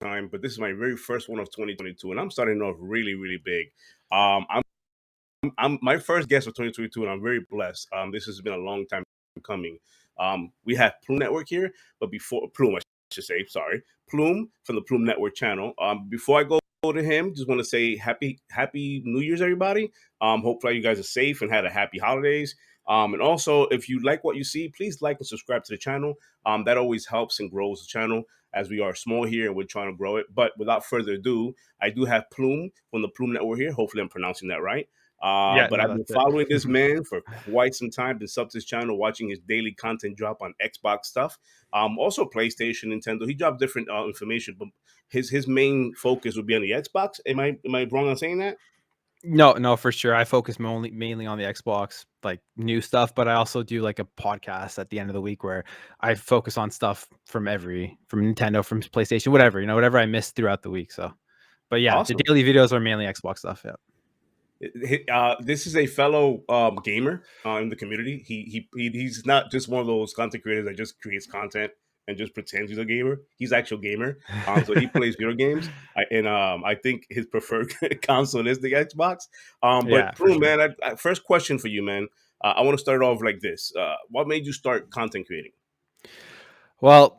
time, but this is my very first one of 2022, and I'm starting off really, really big. I'm my first guest of 2022, and I'm very blessed. This has been a long time coming. We have Plume Network here, but before Plume, I should say, sorry, Plume from the Plume Network channel. Before I go to him, just want to say Happy New Year's, everybody. Hopefully you guys are safe and had a happy holidays. And also, if you like what you see, please like and subscribe to the channel. That always helps and grows the channel as we are small here and we're trying to grow it. But without further ado, I do have Plume from the Plume Network here. Hopefully, I'm pronouncing that right. Yeah, But no, I've been that's it. following this man for quite some time. Been sub to his channel, watching his daily content drop on Xbox stuff. Also PlayStation, Nintendo. He dropped different information, but his main focus would be on the Xbox. Am I wrong on saying that? No, for sure. I focus mainly on the Xbox, like new stuff, but I also do like a podcast at the end of the week where I focus on stuff from Nintendo, from PlayStation, whatever, whatever I missed throughout the week. So, but yeah, the Awesome. daily videos are mainly Xbox stuff. Yeah. This is a fellow gamer in the community. He's not just one of those content creators that just creates content and just pretends he's a gamer. He's actual gamer. So he plays video games. I think his preferred console is the Xbox. Yeah, But for Prue, sure. man, first question for you, man. I want to start off like this. What made you start content creating? Well,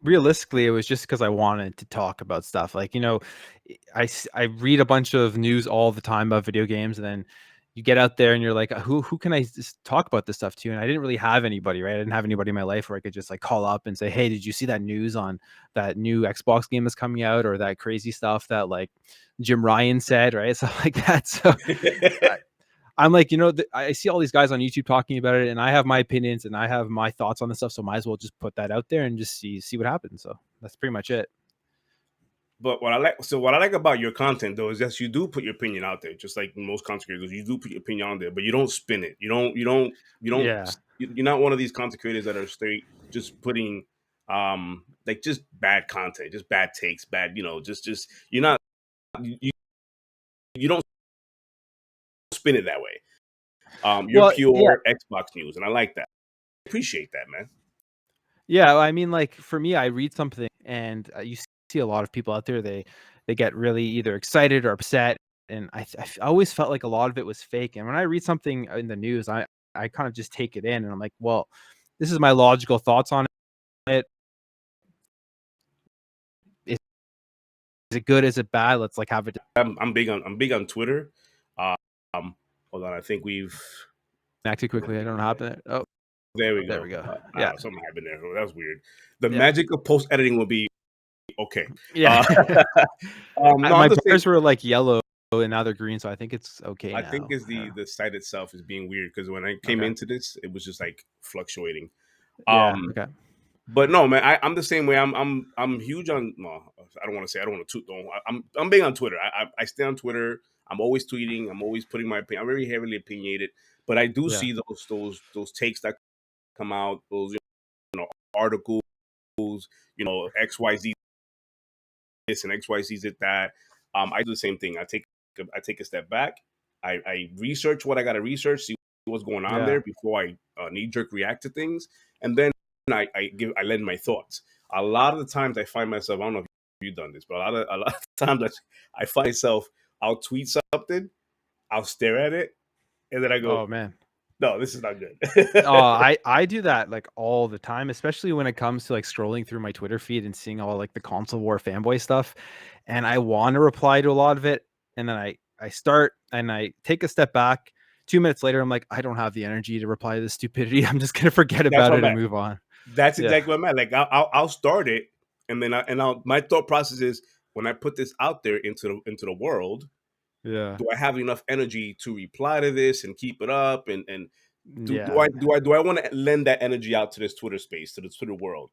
realistically, it was just because I wanted to talk about stuff. Like, I read a bunch of news all the time about video games, and then you get out there and you're like, who can I just talk about this stuff to? And I didn't really have anybody, right? I didn't have anybody in my life where I could just like call up and say, hey, did you see that news on that new Xbox game that's coming out, or that crazy stuff that like Jim Ryan said, right? Stuff like that. So I'm like, I see all these guys on YouTube talking about it, and I have my opinions and I have my thoughts on the stuff. So might as well just put that out there and just see what happens. So that's pretty much it. But what I like about your content though is that you do put your opinion out there, just like most content creators. You do put your opinion on there, but you don't spin it. Yeah. You're not one of these content creators that are straight just putting like just bad content, just bad takes, bad, just you're not you don't spin it that way. You're Well, yeah. pure Xbox news, and I like that. Appreciate that, man. Yeah. I mean, like for me, I read something and you see a lot of people out there, they get really either excited or upset. And I always felt like a lot of it was fake. And when I read something in the news, I kind of just take it in and I'm like, well, this is my logical thoughts on it. Is it good? Is it bad? Let's like have it. I'm big on Twitter. Um, hold on, I think we've Connected quickly. I don't know how to happen. Oh, there we there go. we go. I don't Yeah. know, something happened there. Oh, that was weird. The Yeah. magic of post editing will be okay. Yeah. No, I'm My just saying. bars were like yellow and now they're green, so I think it's okay I think now. is the site itself is being weird because when I came Okay. into this, it was just like fluctuating. Yeah. Um, Okay. but no, man, I'm the same way. I'm huge on. No, I don't want to say. I don't want to toot. Though. I'm big on Twitter. I stay on Twitter. I'm always tweeting. I'm always putting my opinion. I'm very heavily opinionated, but I do Yeah. see those takes that come out. Those articles. XYZ this and XYZ did that. I do the same thing. I take a step back. I research what I got to research, see what's going on Yeah. there before I knee jerk react to things, and then I lend my thoughts. A lot of the times I find myself. I don't know if you've done this, but a lot of times I find myself. I'll tweet something, I'll stare at it, and then I go, Oh man. "No, this is not good." Oh, I do that like all the time, especially when it comes to like scrolling through my Twitter feed and seeing all like the console war fanboy stuff. And I want to reply to a lot of it. And then I start and I take a step back. 2 minutes later, I'm like, I don't have the energy to reply to this stupidity. I'm just gonna forget That's about what it I'm and at. move on. That's Yeah. exactly what I'm at. Like I'll start it, and then my thought process is when I put this out there into the world, Yeah. do I have enough energy to reply to this and keep it up? And do, do Yeah. I do I do I want to lend that energy out to this Twitter space, to the Twitter world,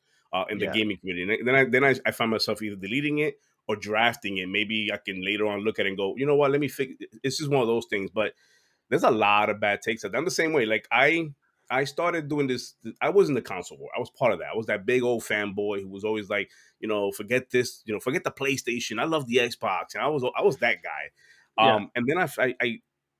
in the Yeah. gaming community? And then I find myself either deleting it or drafting it. Maybe I can later on look at it and go, you know what? Let me fix. It's just one of those things. But there's a lot of bad takes. I'm the same way. Like I started doing this. I was in the console war. I was part of that. I was that big old fanboy who was always like, forget this, forget the PlayStation. I love the Xbox, and I was that guy. Yeah. And then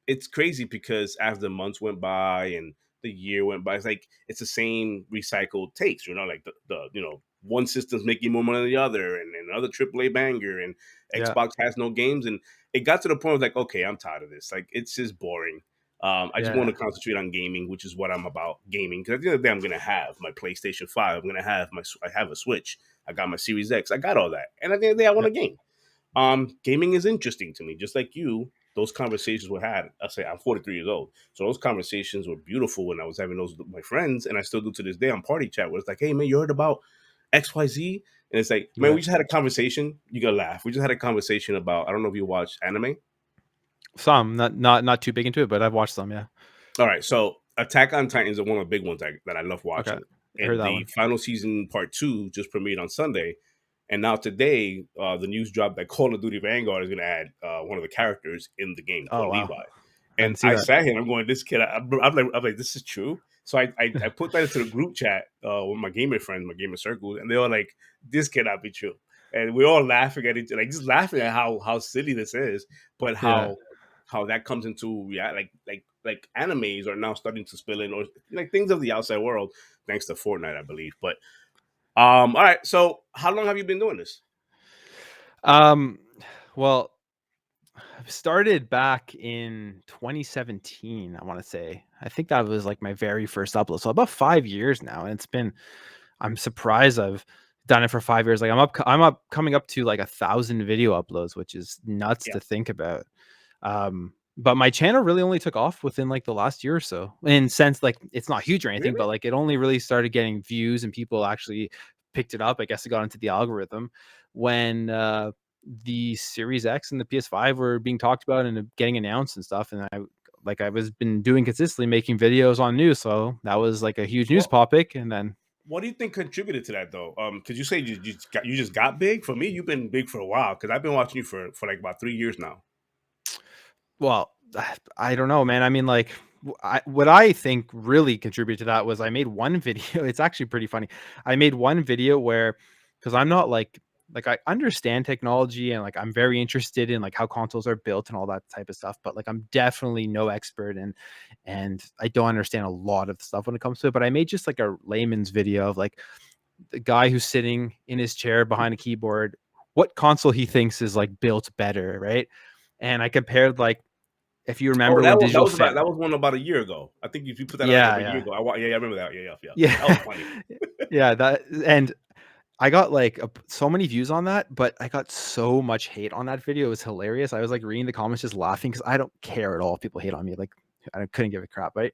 it's crazy because as the months went by and the year went by, it's like it's the same recycled takes. Like the one system's making more money than the other, and another AAA banger, and Yeah. Xbox has no games, and it got to the point of like, okay, I'm tired of this. Like, it's just boring. I just want Yeah. to concentrate on gaming, which is what I'm about, gaming. Because at the end of the day, I'm gonna have my PlayStation 5. I'm gonna have I have a Switch. I got my Series X. I got all that, and at the end of the day, I want Yeah. to game. Gaming is interesting to me, just like you. Those conversations were had. I say I'm 43 years old, so those conversations were beautiful when I was having those with my friends, and I still do to this day on party chat. Where it's like, "Hey man, you heard about XYZ?" And it's like, "Man, Yeah. we just had a conversation." You gotta laugh. We just had a conversation about. I don't know if you watch anime. Some, not too big into it, but I've watched some, yeah. All right, so Attack on Titan is one of the big ones that I love Okay. watching, I heard and that the one. final season part two just premiered on Sunday, and now today the news dropped that Call of Duty Vanguard is going to add one of the characters in the game Oh, called wow. Levi, I and didn't see I that. sat here and I'm going, this kid, I'm like, this is true. So I put that into the group chat with my gamer friends, my gamer circles, and they were like, this cannot be true, and we're all laughing at each, like just laughing at how silly this is, but Yeah. how that comes into like animes are now starting to spill in, or like things of the outside world thanks to Fortnite, I believe. But all right, so how long have you been doing this? Um, well, I started back in 2017, I wanna say. I think that was, like, my very first upload, so about 5 years now, and it's been I'm surprised I've done it for 5 years. Like, I'm up coming up to, like, 1,000 video uploads, which is nuts Yeah. to think about. But my channel really only took off within, like, the last year or so. In sense, like, it's not huge or anything, Really? but, like, it only really started getting views and people actually picked it up. I guess it got into the algorithm when, the Series X and the PS5 were being talked about and getting announced and stuff, and I was been doing consistently making videos on news, so that was, like, a huge news Well, topic, and then what do you think contributed to that though? Because you say you just got big. For me, you've been big for a while. Because I've been watching you for like about 3 years now. well, I don't know, man. I mean, like, what I think really contributed to that was I made one video. It's actually pretty funny. I made one video where, because I'm not like I understand technology and like I'm very interested in like how consoles are built and all that type of stuff, but like I'm definitely no expert and I don't understand a lot of the stuff when it comes to it. But I made just like a layman's video of like the guy who's sitting in his chair behind a keyboard, what console he thinks is like built better, right? And I compared like if you Oh, remember when Digital that was one about a year ago. I think you put that out like yeah, about a year yeah. ago. Yeah, I remember that. Yeah, yeah, yeah. Yeah. That was funny. Yeah, that and I got, like, so many views on that, but I got so much hate on that video, it was hilarious. I was, like, reading the comments just laughing because I don't care at all if people hate on me, like, I couldn't give a crap, right?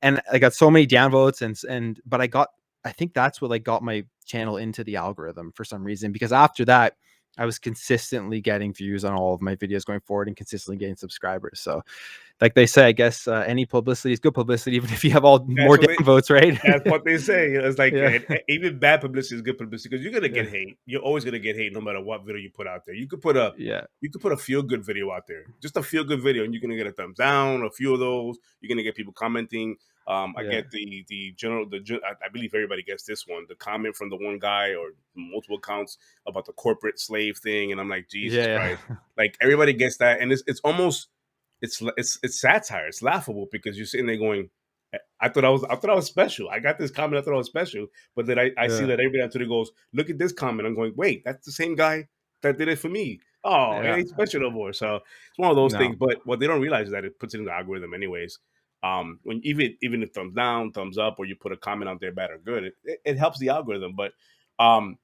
And I got so many downvotes and but I think that's what, like, got my channel into the algorithm for some reason, because after that, I was consistently getting views on all of my videos going forward and consistently getting subscribers, so, like they say, I guess, any publicity is good publicity even if you have all That's more what they downvotes, right? That's what they say. It's like Yeah, even bad publicity is good publicity because you're gonna yeah, get hate. You're always gonna get hate no matter what video you put out there. yeah, You could put a feel good video out there, just a feel good video, and you're gonna get a thumbs down. A few of those, you're gonna get people commenting. I yeah, get the general I believe everybody gets this one. The comment from the one guy or multiple accounts about the corporate slave thing, and I'm like, Jesus yeah, Christ! Like everybody gets that, and it's almost it's satire. It's laughable because you're sitting there going, I thought I was special. I got this comment. I thought I was special, but then I see yeah, that everybody on Twitter goes, "Look at this comment." I'm going, "Wait, that's the same guy that did it for me." Oh, it yeah, ain't special no more. So it's one of those no, things. But what they don't realize is that it puts it in the algorithm, anyways. When even if thumbs down, thumbs up, or you put a comment out there, bad or good, it helps the algorithm. But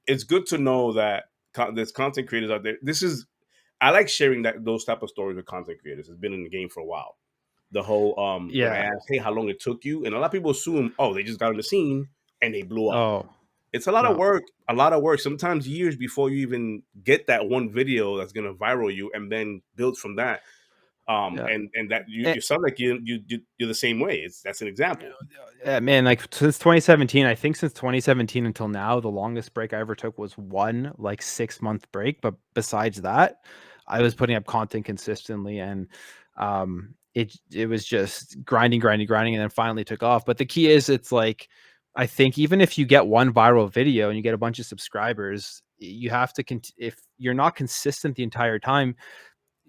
it's good to know that there's content creators out there. I like sharing those type of stories with content creators. It's been in the game for a while. The whole when I yeah, asked, hey, how long it took you, and a lot of people assume, oh, they just got on the scene and they blew up. oh, It's a lot of no, work, a lot of work. Sometimes years before you even get that one video that's gonna viral you, and then build from that. yeah, And that eh you sound like you're the same way. That's an example. yeah, man, like, since 2017, I think since 2017 until now, the longest break I ever took was one, like, 6-month break, but besides that, I was putting up content consistently and, it was just grinding, grinding, grinding, and then finally took off, but the key is it's like, I think even if you get one viral video and you get a bunch of subscribers, you have to if you're not consistent the entire time,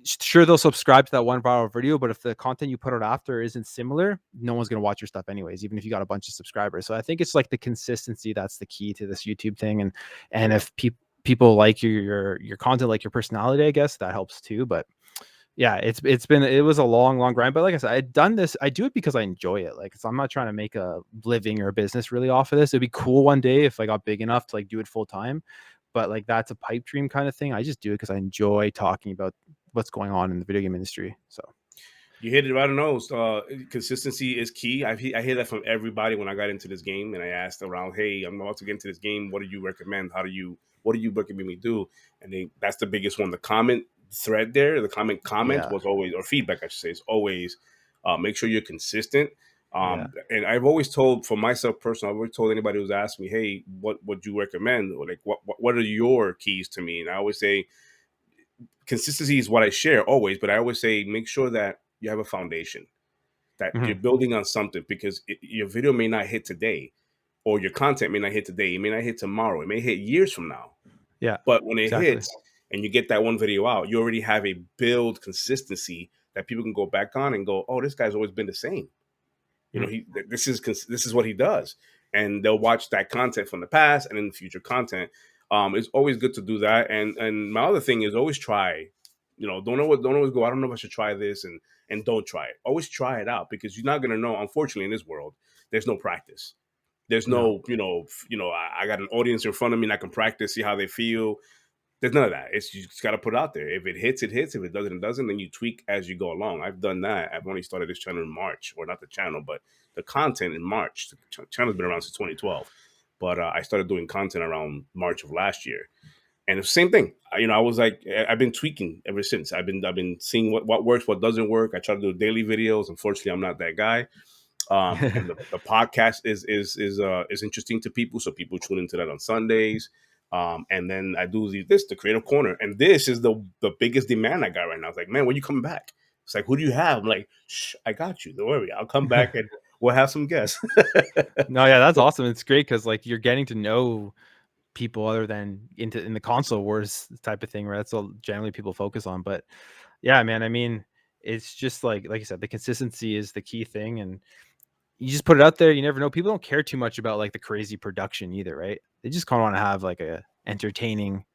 sure, they'll subscribe to that one viral video, but if the content you put out after isn't similar, no one's gonna watch your stuff anyways, even if you got a bunch of subscribers. So I think it's like the consistency that's the key to this YouTube thing, and if people like your content, like your personality, I guess that helps too. But yeah, it was a long grind. But like I said, I do it because I enjoy it. Like, so I'm not trying to make a living or a business really off of this. It'd be cool one day if I got big enough to like do it full time. But like that's a pipe dream kind of thing. I just do it because I enjoy talking about what's going on in the video game industry. So You hit it right on the nose. Consistency is key. I hear that from everybody when I got into this game, and I asked around, "Hey, I'm about to get into this game. What do you recommend? What do you recommend me do?" And that's the biggest one. The comment thread there, the comment yeah, was always, or feedback, I should say, is always make sure you're consistent. yeah, And I've always told, for myself personally, I've always told anybody who's asked me, "Hey, what would you recommend? Or like, what are your keys to me?" And I always say, consistency is what I share always, but I always say make sure that you have a foundation, that you're mhm, building on something, because your video may not hit today, or your content may not hit today. It may not hit tomorrow. It may hit years from now. yeah, But when it exactly. hits and you get that one video out, you already have a build consistency that people can go back on and go, oh, this guy's always been the same. You know, Mhm, this is what he does, and they'll watch that content from the past and in the future content. It's always good to do that. And my other thing is always try. You know, don't always go, I don't know if I should try this, and don't try it. Always try it out, because you're not gonna know. Unfortunately, in this world, there's no practice. There's no, no, I got an audience in front of me and I can practice, see how they feel. There's none of that. It's, you just got to put it out there. If it hits, it hits. If it doesn't, it doesn't. Then you tweak as you go along. I've done that. I've only started this channel in March, or not the channel, but the content in March. The channel's been around since 2012, but I started doing content around March of last year. And it's the same thing. I was like, I've been tweaking ever since. I've been seeing what works, what doesn't work. I try to do daily videos. Unfortunately, I'm not that guy. And the podcast is interesting to people, so people tune into that on Sundays. And then I do the Creative Corner, and this is the biggest demand I got right now. It's like, man, when you coming back? It's like, who do you have? I'm like, shh, I got you. Don't worry, I'll come back and we'll have some guests. no, yeah, that's awesome. It's great because like you're getting to know people other than in the console wars type of thing, where that's all generally people focus on. But yeah, man, I mean, it's just like you said, the consistency is the key thing, and you just put it out there. You never know. People don't care too much about like the crazy production either, right? They just kind of want to have like a entertaining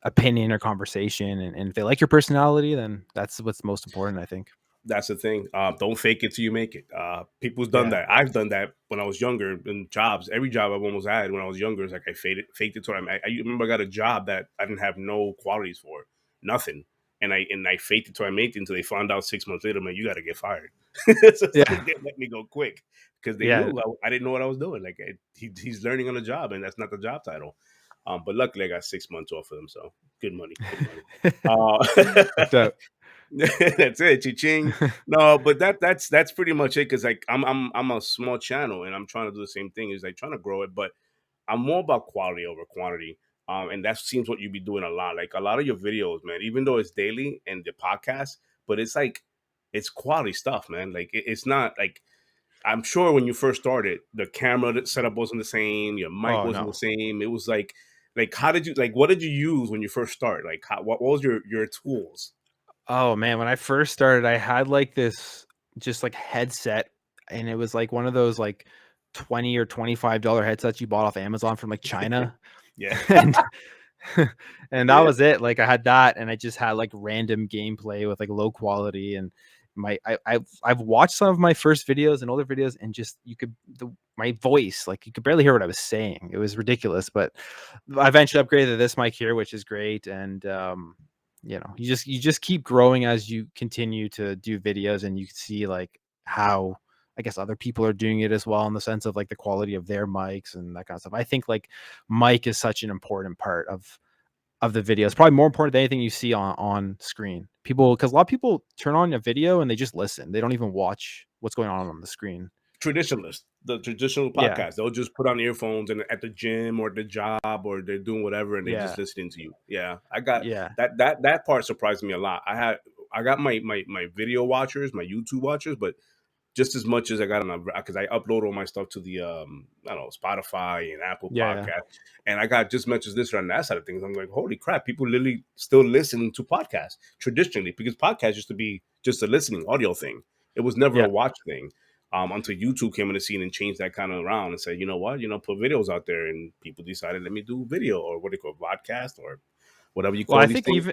opinion or conversation, and if they like your personality, then that's what's most important, I think. That's the thing. Don't fake it till you make it. People's done Yeah, that. I've done that when I was younger in jobs. Every job I've almost had when I was younger is like I faked it till I remember I got a job that I didn't have no qualities for, nothing, and I faked it till I made it until they found out 6 months later, man, you got to get fired. So yeah, they let me go quick because they yeah. knew I didn't know what I was doing. Like he's learning on the job, and that's not the job title. But luckily, I got 6 months off of them, so good money, good money. Worked out. That's it, ching. No, but that's pretty much it. Because like I'm a small channel and I'm trying to do the same thing. Is like trying to grow it, but I'm more about quality over quantity. And that seems what you be doing a lot. Like a lot of your videos, man. Even though it's daily and the podcast, but it's like it's quality stuff, man. Like it's not like, I'm sure when you first started, the camera setup wasn't the same. Your mic Oh wasn't the no. same. It was like how did you like? What did you use when you first started? Like what was your tools? Oh man, when I first started, I had like this just like headset, and it was like one of those like 20 or $25 headsets you bought off Amazon from like China. Yeah. And and that was it. Like I had that, and I just had like random gameplay with like low quality. And I've watched some of my first videos and older videos, and just my voice, like you could barely hear what I was saying. It was ridiculous. But I eventually upgraded to this mic here, which is great. And you just keep growing as you continue to do videos, and you can see like how I guess other people are doing it as well, in the sense of like the quality of their mics and that kind of stuff. I think like mic is such an important part of the video. It's probably more important than anything you see on screen. People, because a lot of people turn on a video and they just listen. They don't even watch what's going on the screen. Traditionalists, the traditional Yeah, podcast, they'll just put on earphones and at the gym or the job or they're doing whatever and they just yeah, listening to you. Yeah, I got yeah, that part surprised me a lot. I got my video watchers, my YouTube watchers, but just as much as I got on, because I upload all my stuff to the I don't know, Spotify and Apple Yeah. Podcast, and I got just as much as this on that side of things. I'm like, holy crap, people literally still listen to podcasts traditionally, because podcasts used to be just a listening audio thing. It was never Yeah. a watch thing. Until YouTube came in the scene and changed that kind of around and said, you know what, put videos out there, and people decided, let me do video, or what do you call podcast, or whatever you Well, call these things.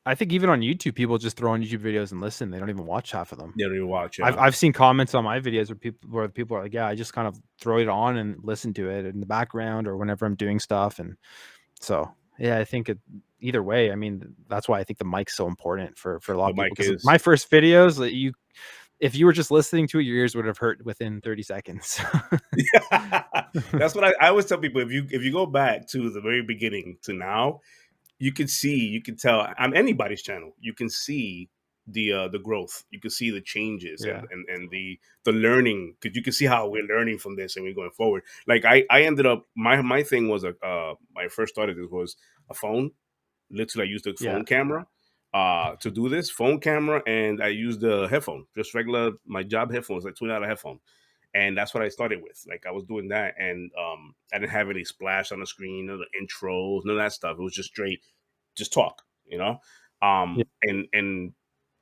I think even on YouTube, people just throw on YouTube videos and listen. They don't even watch half of them. Yeah, you watch, I've yeah. I've seen comments on my videos where people are like, "Yeah, I just kind of throw it on and listen to it in the background or whenever I'm doing stuff." And so, yeah, I think either way, I mean, that's why I think the mic's so important for a lot The of people. mic Because is. my first videos, that if you were just listening to it, your ears would have hurt within 30 seconds. Yeah, that's what I always tell people. If you go back to the very beginning to now, you can tell on anybody's channel, you can see the growth. You can see the changes, Yeah. and the learning, because you can see how we're learning from this and we're going forward. Like I ended up, my thing was my first started this was a phone. Literally, I used the Yeah. phone camera to do this phone camera, and I used the headphone, just regular my job headphones, like $20 headphone, and that's what I started with. Like I was doing that, and I didn't have any splash on the screen, none of the intros, none of that stuff. It was just straight, just talk, Yeah. and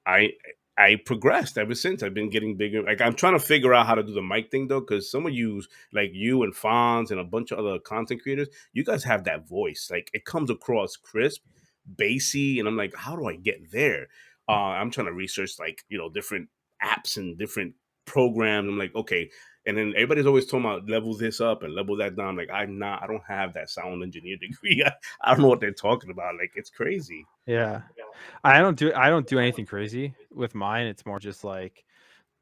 I I progressed ever since. I've been getting bigger. Like I'm trying to figure out how to do the mic thing though, because some of you, like you and Fonz and a bunch of other content creators, you guys have that voice. Like it comes across crisp, bassy, and I'm like, how do I get there? I'm trying to research, like, different apps and different programs. I'm like, okay. And then everybody's always talking about level this up and level that down. I'm like, I don't have that sound engineer degree. I don't know what they're talking about. Like it's crazy. Yeah. I don't do anything crazy with mine. It's more just like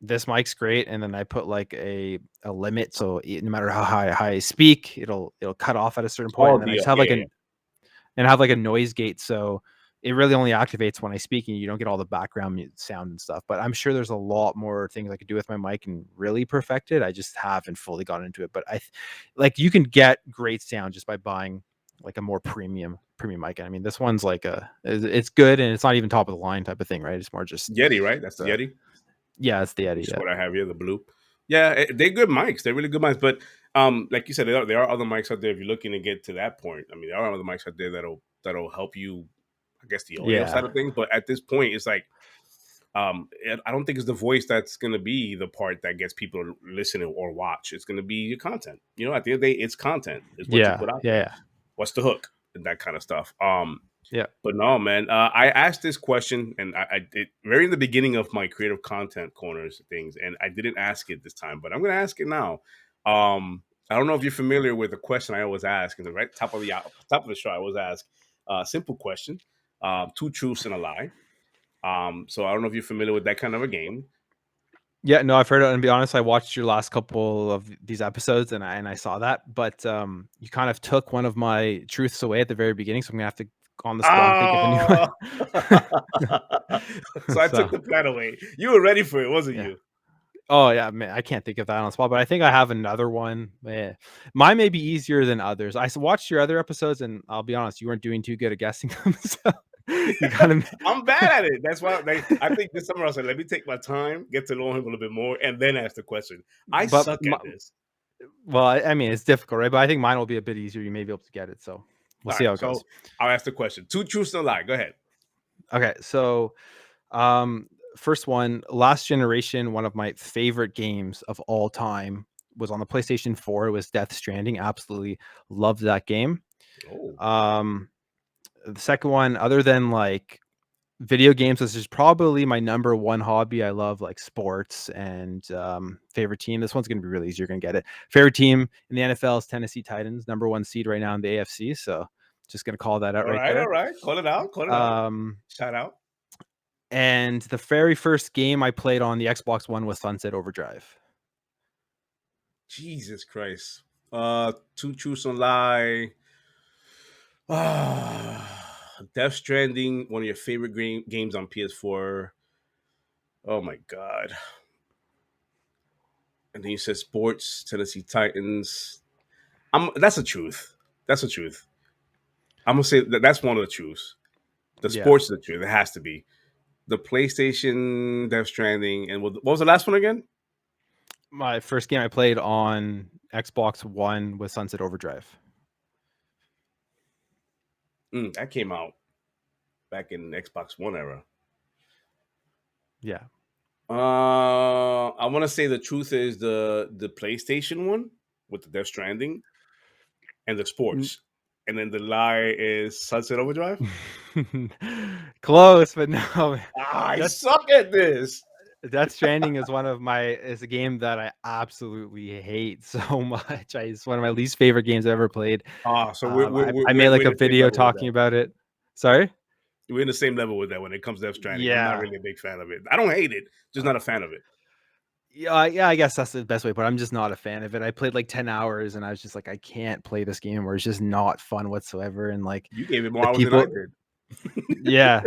this mic's great, and then I put like a limit, so no matter how high I speak, it'll cut off at a certain point, Oh, and then I just yeah, have like yeah. a noise gate, so it really only activates when I speak, and you don't get all the background sound and stuff. But I'm sure there's a lot more things I could do with my mic and really perfect it. I just haven't fully gotten into it, but like you can get great sound just by buying like a more premium mic. And I mean, this one's like it's good, and it's not even top of the line type of thing, right? It's more just Yeti, right? That's the the Yeti. yeah, it's the Eddie. Which is Yeah, what I have here, the blue. Yeah, they're good mics. They're really good mics. But like you said, there are other mics out there if you're looking to get to that point. I mean, there are other mics out there that'll help you, I guess, the audio yeah, side of things. But at this point, it's like I don't think it's the voice that's going to be the part that gets people to listen or watch. It's going to be your content. At the end of the day, it's content. It's what you yeah, put out there. yeah, What's the hook and that kind of stuff. yeah, But no, man. I asked this question, and I did very in the beginning of my creative content corners things, and I didn't ask it this time, but I'm going to ask it now. I don't know if you're familiar with the question I always ask, in the right top of the show. I always ask a simple question, two truths and a lie. So I don't know if you're familiar with that kind of a game. yeah. No, I've heard it, and to be honest, I watched your last couple of these episodes, and I saw that, but you kind of took one of my truths away at the very beginning, so I'm gonna have to on the spot think of a new Oh, one. so I took So the plan away. You were ready for it, wasn't yeah. you? Oh yeah, man, I can't think of that on the spot, but I think I have another one. Yeah. Mine may be easier than others. Watched your other episodes, and I'll be honest, you weren't doing too good at guessing them. So you kind of, I'm bad at it. That's why I think this summer I said, let me take my time, get to know him a little bit more, and then ask the question. I but suck at this. well, I mean, it's difficult, right? But I think mine will be a bit easier. You may be able to get it. So we'll All see right, how it goes. so I'll ask the question. Two truths and a lie. Go ahead. Okay, so um, first one, Last Generation, one of my favorite games of all time, was on the PlayStation 4. It was Death Stranding. Absolutely loved that game. Oh, Um, the second one, other than like video games, this is probably my number one hobby. I love like sports and favorite team. This one's gonna be really easy. You're gonna get it. Favorite team in the NFL is Tennessee Titans, number one seed right now in the AFC. So just gonna call that out all right right, all there. right. Call it out. Call it out. Um, Shout out. and the very first game I played on the Xbox One was Sunset Overdrive. Jesus Christ. Two truths and a lie. Death Stranding, one of your favorite games on PS4. Oh my god. And then you said sports, Tennessee Titans. That's the truth. That's the truth. I'm gonna say that's one of the truths. The Yeah, sports is the truth. It has to be. The PlayStation, Death Stranding, and what was the last one again? My first game I played on Xbox One was Sunset Overdrive. That came out back in Xbox One era. Yeah. I want to say the truth is the PlayStation one with the Death Stranding and the sports, and then the lie is Sunset Overdrive. Close, but no. I Death suck at this. Death Stranding is a game that I absolutely hate so much. It's one of my least favorite games I've ever played. So we're we're we're, I made we're like we're in a the same video level with talking that. about it. Sorry? We're in the same level with that when it comes to Death Stranding. I'm not Yeah. really a big fan of it. I don't hate it, just not a fan of it. Yeah, I guess that's the best way, but I'm just not a fan of it. I played like 10 hours and I was just like, I can't play this game where it's just not fun whatsoever. And like You gave it more the hours than I people, did. yeah,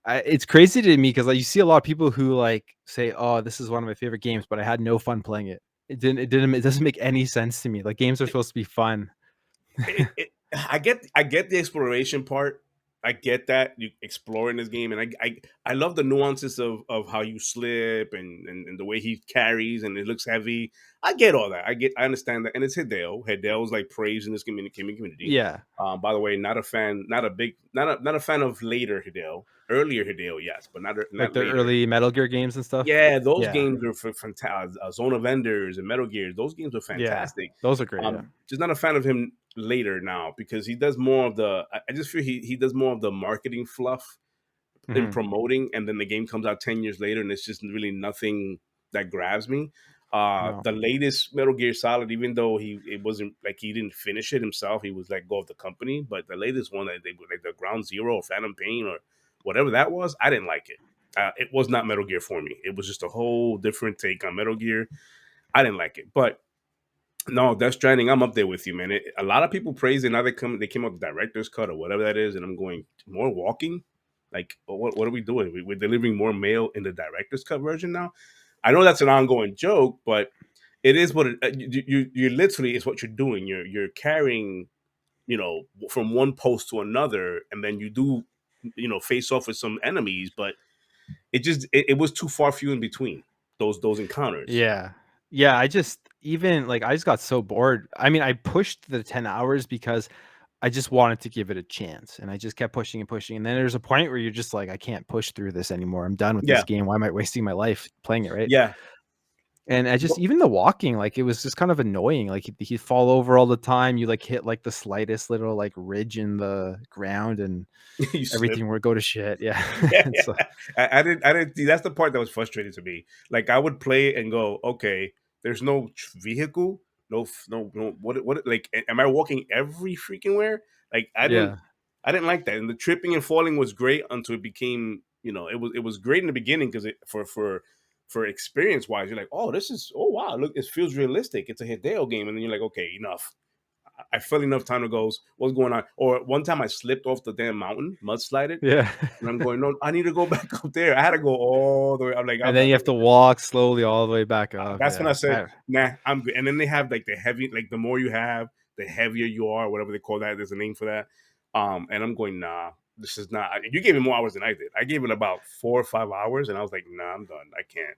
it's crazy to me because like you see a lot of people who like say, "Oh, this is one of my favorite games," but I had no fun playing it. It doesn't make any sense to me. Like games are supposed to be fun. I get the exploration part. I get that you exploring this game, and I love the nuances of how you slip and the way he carries and it looks heavy. I get all that. I understand that, and it's Hideo. Hideo's like praised in this community. Yeah, By the way, not a fan, not a fan of later Hideo. Earlier Hideo, yes, but like not the later. early Metal Gear games and stuff. Yeah, those Yeah, games are fantastic. Zone of Enders and Metal Gear, those games are yeah, fantastic. those are great. Yeah. Just not a fan of him later now because he does more of the. I just feel he does more of the marketing fluff in Hmm. promoting, and then the game comes out 10 years later, and it's just really nothing that grabs me. No. The latest Metal Gear Solid, even though it wasn't like he didn't finish it himself, he was let go of the company. But the latest one that they like the Ground Zero or Phantom Pain or whatever that was, I didn't like it. It was not Metal Gear for me. It was just a whole different take on Metal Gear. I didn't like it, but no, Death Stranding, I'm up there with you, man. A lot of people praise it. Now they came up with director's cut or whatever that is, and I'm going more walking. Like, what are we doing? We're delivering more mail in the director's cut version now. I know that's an ongoing joke, but it is what you literally is what you're doing. You're carrying, from one post to another, and then you do, face off with some enemies, but it was too far few in between those encounters. Yeah. Yeah, I just got so bored. I mean, I pushed the 10 hours because I just wanted to give it a chance, and I just kept pushing and pushing, and then there's a point where you're just like, "I can't push through this anymore. I'm done with this Yeah, game. Why am I wasting my life playing it?" Right? yeah. And I just even the walking, like, it was just kind of annoying. Like, he'd fall over all the time. You, like, hit, like, the slightest little, like, ridge in the ground, and You slip. everything would go to shit. Yeah. Yeah, And so I didn't see. That's the part that was frustrating to me. Like I would play and go, okay, there's no vehicle, no. What? Like, am I walking every freaking where? Like, yeah. I didn't like that. And the tripping and falling was great until it became, it was great in the beginning because for experience wise, you're like, oh wow, look, it feels realistic. It's a Hideo game, and then you're like, okay, enough. I felt enough time ago. What's going on? Or one time I slipped off the damn mountain, mudslided. Yeah. And I'm going, no, I need to go back up there. I had to go all the way. I'm like, And I'm then not you have doing to this. walk slowly all the way back up. That's when I Yeah. said, nah, I'm good. And then they have like the heavy, like the more you have, the heavier you are, whatever they call that. There's a name for that. And I'm going, nah, this is not. You gave it more hours than I did. I gave it about 4 or 5 hours, and I was like, nah, I'm done. I can't.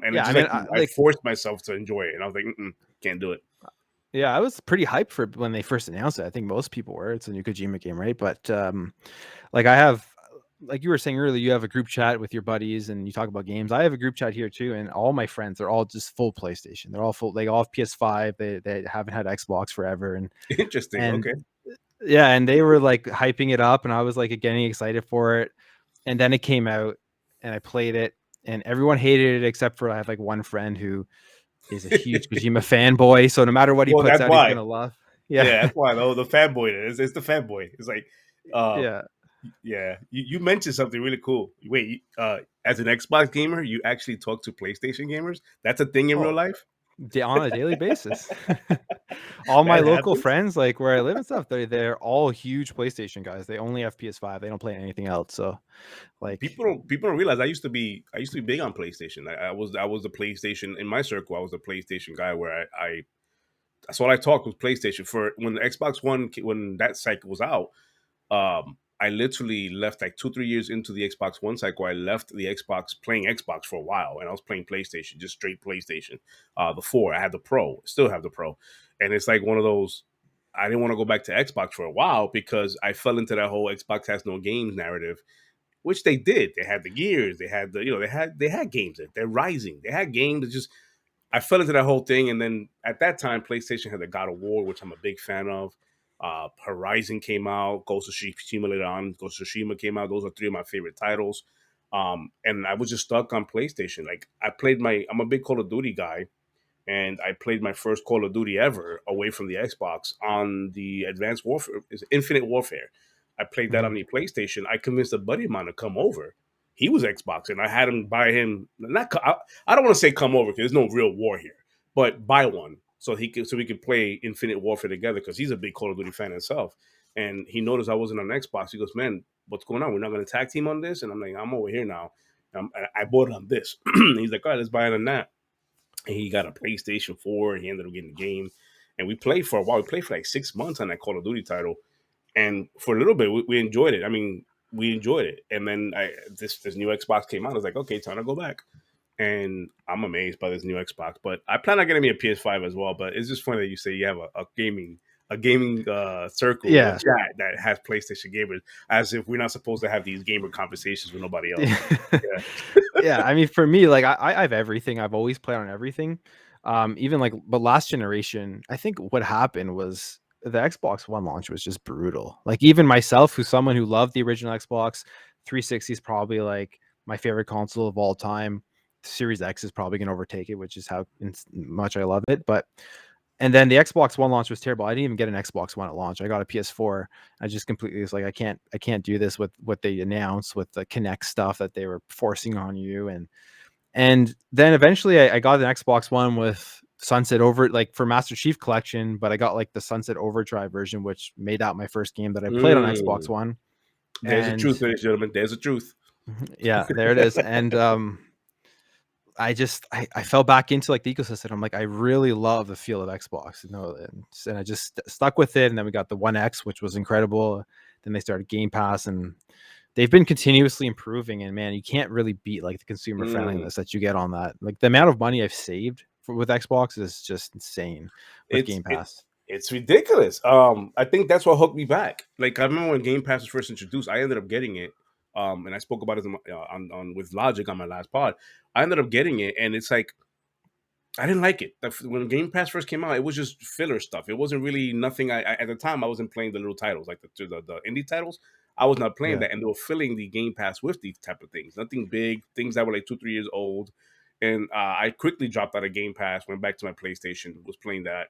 And it's Yeah, I just mean, like I forced myself to enjoy it, and I was like, can't do it. yeah, I was pretty hyped for when they first announced it. I think most people were. It's a new Kojima game, right? But like I have, like you were saying earlier, you have a group chat with your buddies and you talk about games. I have a group chat here too, and all my friends, they're all just full PlayStation. They're all full. They all have PS5. They haven't had Xbox forever, Interesting. and Okay. yeah, and they were like hyping it up, and I was like getting excited for it. And then it came out, and I played it, and everyone hated it except for I have like one friend who is a huge Kojima fanboy. So no matter what he Well, puts that's out, he's why. gonna love. Yeah, Yeah, that's why. Though the fanboy is. It's the fanboy. It's like, uh, yeah. yeah. You mentioned something really cool. Wait, as an Xbox gamer, you actually talk to PlayStation gamers. That's a thing in real Oh, life. on a daily basis. All my That local happens. friends, like where I live and stuff, they're all huge PlayStation guys. They only have PS5. They don't play anything else. So like, People don't realize I used to be big on PlayStation. I was the PlayStation in my circle. I was the PlayStation guy where I that's all I talked was PlayStation for when the Xbox One when that cycle was out. I literally left like 2-3 years into the Xbox One cycle. I left the Xbox playing Xbox for a while, and I was playing PlayStation, just straight PlayStation. The four, I had the Pro, still have the Pro, and it's like one of those. I didn't want to go back to Xbox for a while because I fell into that whole Xbox has no games narrative, which they did. They had the Gears, they had the they had games. They're Rising, they had games. It's just I fell into that whole thing, and then at that time, PlayStation had the God of War, which I'm a big fan of. Horizon came out, Ghost of Tsushima later on. Ghost of Tsushima came out. Those are three of my favorite titles. And I was just stuck on PlayStation. Like I'm a big Call of Duty guy, and I played my first Call of Duty ever away from the Xbox on the Advanced Warfare, is Infinite Warfare. I played that Mhm. on the PlayStation. I convinced a buddy of mine to come over. He was Xbox, and I had him buy him. I don't want to say come over because there's no real war here, but buy one so we could play Infinite Warfare together because he's a big Call of Duty fan himself. And he noticed I wasn't on Xbox. He goes, "Man, what's going on? We're not going to tag team on this." And I'm like, "I'm over here now. I bought it on this." He's like, "All right, let's buy it on that." And he got a PlayStation 4 and he ended up getting the game. And we played for a while. We played for like 6 months on that Call of Duty title. And for a little bit, we enjoyed it. I mean, we enjoyed it. And then this new Xbox came out. I was like, okay, time to go back. And I'm amazed by this new Xbox. But I plan on getting me a PS5 as well. But it's just funny that you say you have a gaming circle or Yeah. chat that has PlayStation gamers, as if we're not supposed to have these gamer conversations with nobody else. Yeah. Yeah, I mean, for me, like I have everything. I've always played on everything. Even like, but last generation, I think what happened was the Xbox One launch was just brutal. Like even myself, who's someone who loved the original Xbox, 360 is probably like my favorite console of all time. Series X is probably going to overtake it, which is how much I love it. But and then the Xbox One launch was terrible. I didn't even get an Xbox One at launch. I got a PS4. I just completely was like, I can't do this with what they announced with the Connect stuff that they were forcing on you. And then eventually I got an Xbox One with Sunset Over, like for Master Chief Collection, but I got like the Sunset Overdrive version, which made out my first game that I played on Xbox Mm. One. There's the And truth, ladies and gentlemen. There's the truth. yeah, there it is. And I fell back into like the ecosystem. I'm like, I really love the feel of Xbox, and I just stuck with it. And then we got the One X, which was incredible. Then they started Game Pass, and they've been continuously improving. And man, you can't really beat like the consumer Mm. friendliness that you get on that. Like the amount of money I've saved with Xbox is just insane with It's Game it, Pass. it's ridiculous. I think that's what hooked me back. Like I remember when Game Pass was first introduced, I ended up getting it. And I spoke about it on with Logic on my last pod. I ended up getting it, and it's like I didn't like it. When Game Pass first came out, it was just filler stuff. It wasn't really nothing. At the time I wasn't playing the little titles like the indie titles. I was not playing Yeah. that, and they were filling the Game Pass with these type of things. Nothing big, things that were like 2-3 years old. And I quickly dropped out of Game Pass, went back to my PlayStation, was playing that.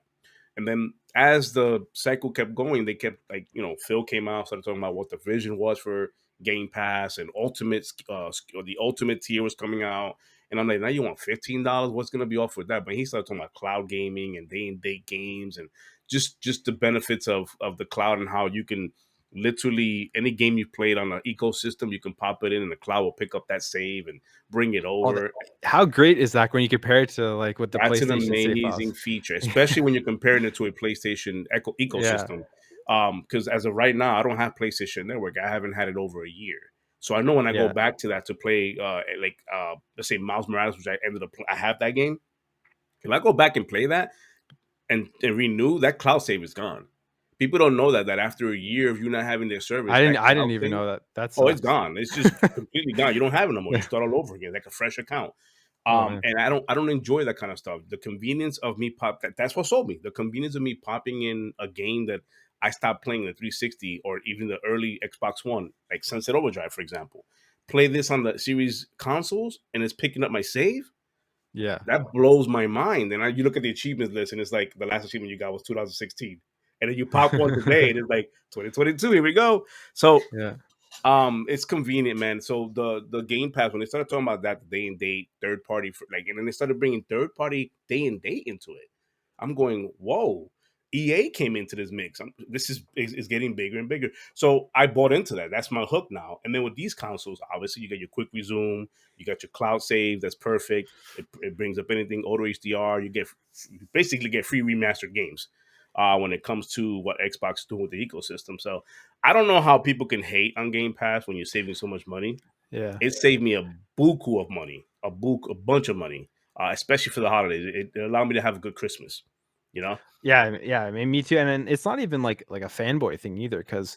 And then as the cycle kept going, they kept like, Phil came out, started talking about what the vision was for Game Pass and Ultimate, or the Ultimate tier was coming out. And I'm like, now you want $15? What's gonna be off with that? But he started talking about cloud gaming and day and date games and just the benefits of the cloud and how you can literally any game you've played on an ecosystem, you can pop it in and the cloud will pick up that save and bring it All the, over. how great is that when you compare it to like what the That's an PlayStation Safe amazing House? feature, especially when you're comparing it to a PlayStation Yeah. ecosystem. Because as of right now, I don't have PlayStation Network. I haven't had it over a year. So I know when I go Yeah. back to that to play, let's say Miles Morales, which I have that game. If I go back and play that and renew, that cloud save is gone. People don't know that after a year of you not having their service, that I cloud didn't even save, know that. That oh, it's sucks. gone. It's just completely gone. You don't have it no more. You Yeah. start all over again, like a fresh account. Oh man. And I don't enjoy that kind of stuff. The convenience of me that's what sold me. The convenience of me popping in a game that I stopped playing the 360 or even the early Xbox One, like Sunset Overdrive, for example. Play this on the series consoles and it's picking up my save. Yeah. That blows my mind. And you look at the achievements list and it's like the last achievement you got was 2016. And then you pop one today and it's like 2022. Here we go. So Yeah. it's convenient, man. So the Game Pass, when they started talking about that day and date third party, and then they started bringing third party day and date into it, I'm going, whoa. EA came into this mix. This is getting bigger and bigger. So I bought into that. That's my hook now. And then with these consoles, obviously you got your quick resume, you got your cloud save. That's perfect. It brings up anything auto HDR. You basically get free remastered games. when it comes to what Xbox is doing with the ecosystem. So I don't know how people can hate on Game Pass when you're saving so much money. Yeah. It saved me a buku of money, a bunch of money, especially for the holidays. It allowed me to have a good Christmas. You know? Yeah, I mean, me too, and then it's not even like a fanboy thing either, because,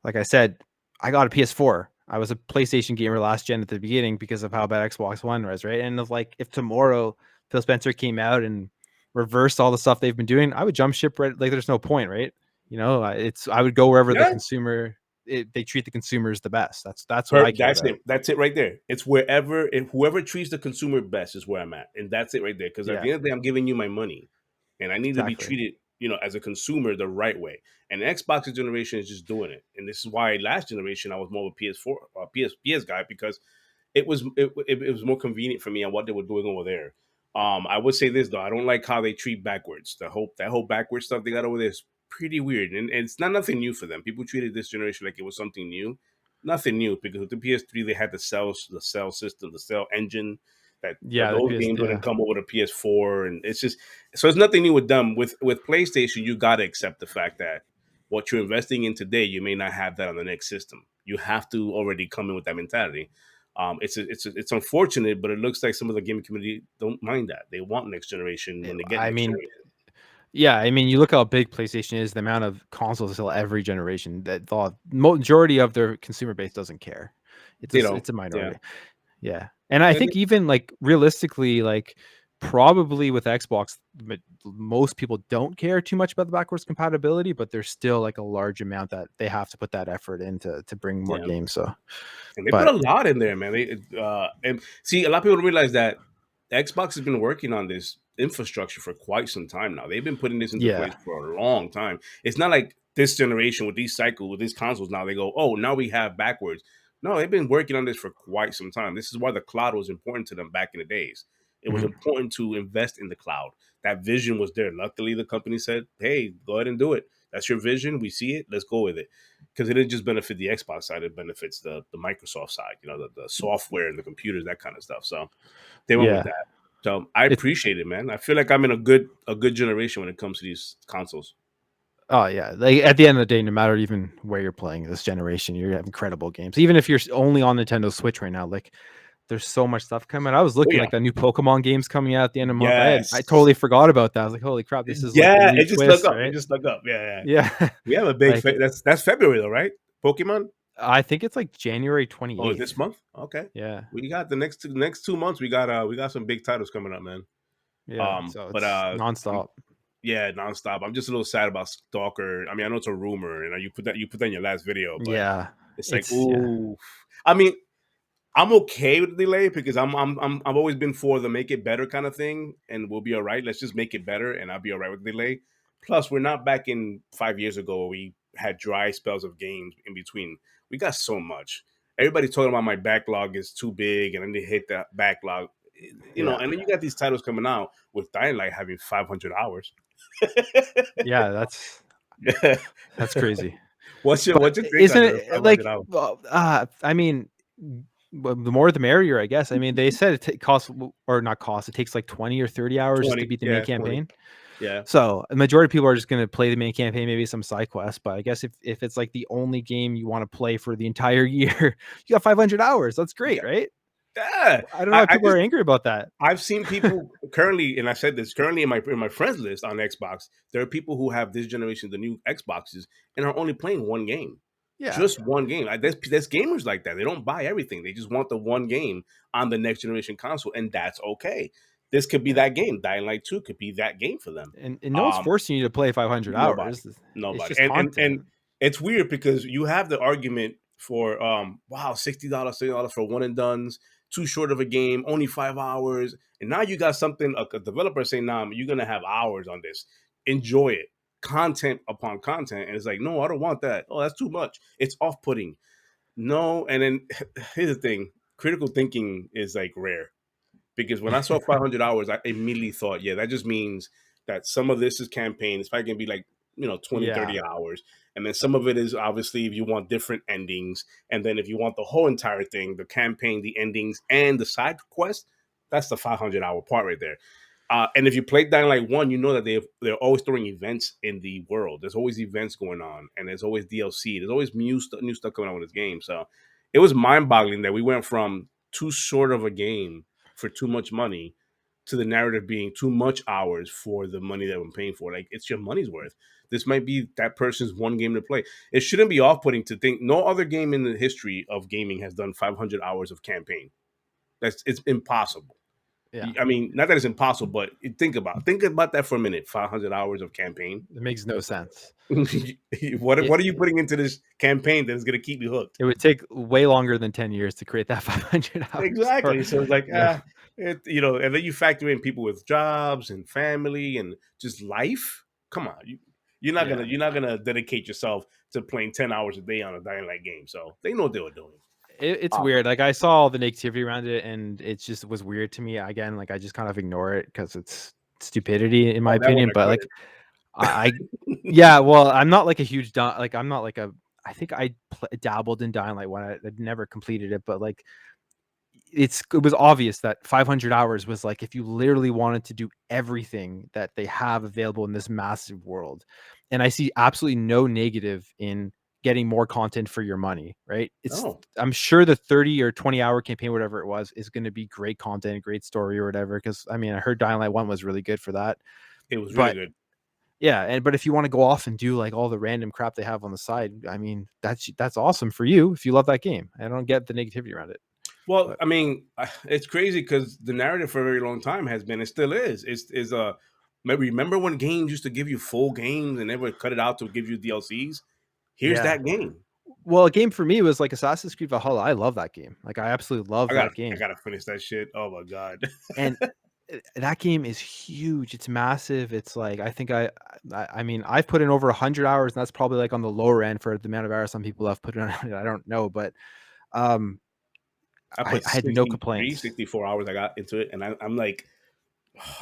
like I said, I got a PS4. I was a PlayStation gamer last gen at the beginning because of how bad Xbox One was, right? And of like, if tomorrow Phil Spencer came out and reversed all the stuff they've been doing, I would jump ship right. Like, there's no point, right? I would go wherever the Yeah. consumer they treat the consumers the best. That's what I care That's it. about. That's it right there. It's wherever, if whoever treats the consumer best is where I'm at, and that's it right there. Because at Yeah, the end of the day, I'm giving you my money, and I need to be exactly. treated, as a consumer the right way. And the Xbox generation is just doing it, and this is why last generation I was more of a PS4, PS guy, because it was more convenient for me on what they were doing over there. I would say this though, I don't like how they treat backwards. That whole backwards stuff they got over there is pretty weird, and it's not nothing new for them. People treated this generation like it was something new. Nothing new, because with the PS3 they had the cell system, the cell engine. Yeah, the Those PS. games Yeah, wouldn't come over to PS4, and it's just, so it's nothing new with them. With PlayStation, you got to accept the fact that what you're investing in today, you may not have that on the next system. You have to already come in with that mentality. It's unfortunate, but it looks like some of the gaming community don't mind that. They want next generation when they get I next mean, generation. yeah, I mean, you look how big PlayStation is, the amount of consoles they sell every generation. That the majority of their consumer base doesn't care. They don't. It's a Yeah. minority. Yeah, and I And think even like realistically, like probably with Xbox, most people don't care too much about the backwards compatibility, but there's still like a large amount that they have to put that effort in to bring more yeah. games. So, And they put but a lot in there, man. And see, a lot of people don't realize that Xbox has been working on this infrastructure for quite some time now. They've been putting this into yeah, place for a long time. It's not like this generation with these consoles now they go, oh, now we have backwards. No, they've been working on this for quite some time. This is why the cloud was important to them back in the days. It was mhm. important to invest in the cloud. That vision was there. Luckily, the company said, hey, go ahead and do it. That's your vision. We see it. Let's go with it, because it didn't just benefit the Xbox side; it benefits the Microsoft side. The software and the computers, that kind of stuff. So they went with Yeah, that. So I it's appreciate it, man. I feel like I'm in a good generation when it comes to these consoles. oh yeah. Like at the end of the day, no matter even where you're playing this generation, you have incredible games. Even if you're only on Nintendo Switch right now, like there's so much stuff coming. I was Oh looking yeah, like the new Pokemon games coming out at the end of the month. I yes, totally forgot about that. I was like, holy crap, this is like the yeah. new It just stuck twist, up. It right? just stuck up. Yeah, yeah. Yeah. We have a big. Like That's February though, right? Pokemon. I think it's like January Oh, is this 28th. month? Okay. Yeah. We got the next 2 months. We got some big titles coming up, man. Yeah. So But it's I'm nonstop. Yeah, nonstop. I'm just a little sad about Stalker. I mean, I know it's a rumor, and you put that in your last video, but Yeah. it's like, It's yeah. ooh. I mean, I'm okay with the delay because I've always been for the make it better kind of thing, and we'll be all right. Let's just make it better, and I'll be all right with the delay. Plus, we're not back in 5 years ago where we had dry spells of games in between. We got so much. Everybody's talking about my backlog is too big, and I need to hit that backlog. Yeah. And then you got these titles coming out with Dying Light having 500 hours. Yeah, that's crazy. What's your take Isn't on the it 500 like hours? I mean, the more the merrier, I guess. I mean, they said costs or not cost. It takes like 20 or 30 hours just to 20, beat the main yeah, 20, campaign. yeah. So the majority of people are just going to play the main campaign, maybe some side quests. But I guess if it's like the only game you want to play for the entire year, you got 500 hours. That's great, right? Yeah, I don't know I, why I people are just angry about that. I've seen people currently, and I said this currently in my friends list on Xbox. There are people who have this generation, the new Xboxes, and are only playing one game, Yeah, just one game. Like there's gamers like that. They don't buy everything. They just want the one game on the next generation console, and that's okay. This could be yeah. that game. Dying Light 2 could be that game for them. And no one's Um, forcing you to play 500 Nobody, hours. It's nobody, just and content. it's weird because you have the argument for wow, $60 for one and dones, too short of a game, only 5 hours, and now you got something a developer saying, nah, you're gonna have hours on this, enjoy it, content upon content, and it's like, no, I don't want that. Oh, that's too much. It's off putting. No, and then here's the thing: critical thinking is like rare, because when I saw 500 hours, I immediately thought, yeah, that just means that some of this is campaign. It's probably going to be like, 20, Yeah, 30 hours. And then some of it is obviously if you want different endings. And then if you want the whole entire thing, the campaign, the endings, and the side quest, that's the 500-hour part right there. And if you play Dying Light 1, you know that they're always throwing events in the world. There's always events going on, and there's always DLC. There's always new stuff coming out with this game. So it was mind boggling that we went from too short of a game for too much money to the narrative being too much hours for the money that I'm paying for. Like, it's your money's worth. This might be that person's one game to play. It shouldn't be off putting to think no other game in the history of gaming has done 500 hours of campaign. It's impossible. Yeah, I mean, not that it's impossible, but think about that for a minute. 500 hours of campaign. it makes no sense. What It, are you putting into this campaign that is going to keep you hooked? it would take way longer than 10 years to create that 500 hours. Or, Exactly. So it's like, yeah, and then you factor in people with jobs and family and just life. Come on, yeah. you're not gonna dedicate yourself to playing 10 hours a day on a Dying Light game. So they know what they were doing. It's Um, weird. Like I saw all the negativity around it, and it just was weird to me. Again, like I just kind of ignore it because it's stupidity in my oh, that one opinion. I But like couldn't. I yeah, well, I'm not like a huge like I'm not like a. I think I dabbled in Dying Light when I never completed it, but like it was obvious that 500 hours was like if you literally wanted to do everything that they have available in this massive world. And I see absolutely no negative in getting more content for your money, right? No, I'm sure the 30 or 20-hour campaign, whatever it was, is going to be great content, great story or whatever. Because I mean, I heard Dying Light 1 was really good for that. it was really But good. yeah, but if you want to go off and do like all the random crap they have on the side, I mean, that's awesome for you if you love that game. I don't get the negativity around it. Well, But I mean, it's crazy because the narrative for a very long time has been, it still is maybe remember when games used to give you full games and never cut it out to give you DLCs? Here's yeah. that game. Well, a game for me was like Assassin's Creed Valhalla. I love that game. Like I absolutely love that I game. gotta finish that shit. Oh my god. And that game is huge. It's massive. It's like I think I mean I've put in over 100 hours, and that's probably like on the lower end for the amount of hours some people have put in on it. I don't know, but um I put I had no 63, complaints. 64 hours I got into it, and I'm like,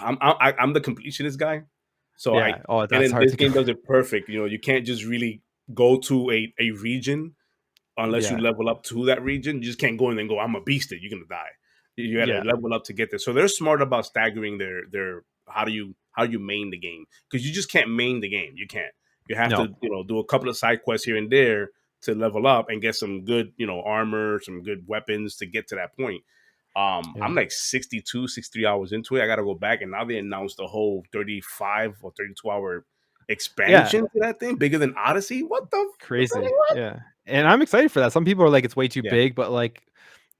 I'm the completionist guy. So Yeah. Oh, and that's then hard this to game go. does it perfect. You know, you can't just really go to a region unless you Yeah. level up to that region. You just can't go in and go, I'm a beast. You're gonna die. You got to Yeah. level up to get there. So they're smart about staggering their how you main the game, because you just can't main the game. You can't. You have No. to do a couple of side quests here and there to level up and get some good armor, some good weapons to get to that point. Yeah. I'm like 62, 63 hours into it. I got to go back, and now they announced a whole 35 or 32 hour Yeah. expansion to that thing, bigger than Odyssey. What the? Crazy. Yeah. And I'm excited for that. Some people are like it's way too Yeah, big, but like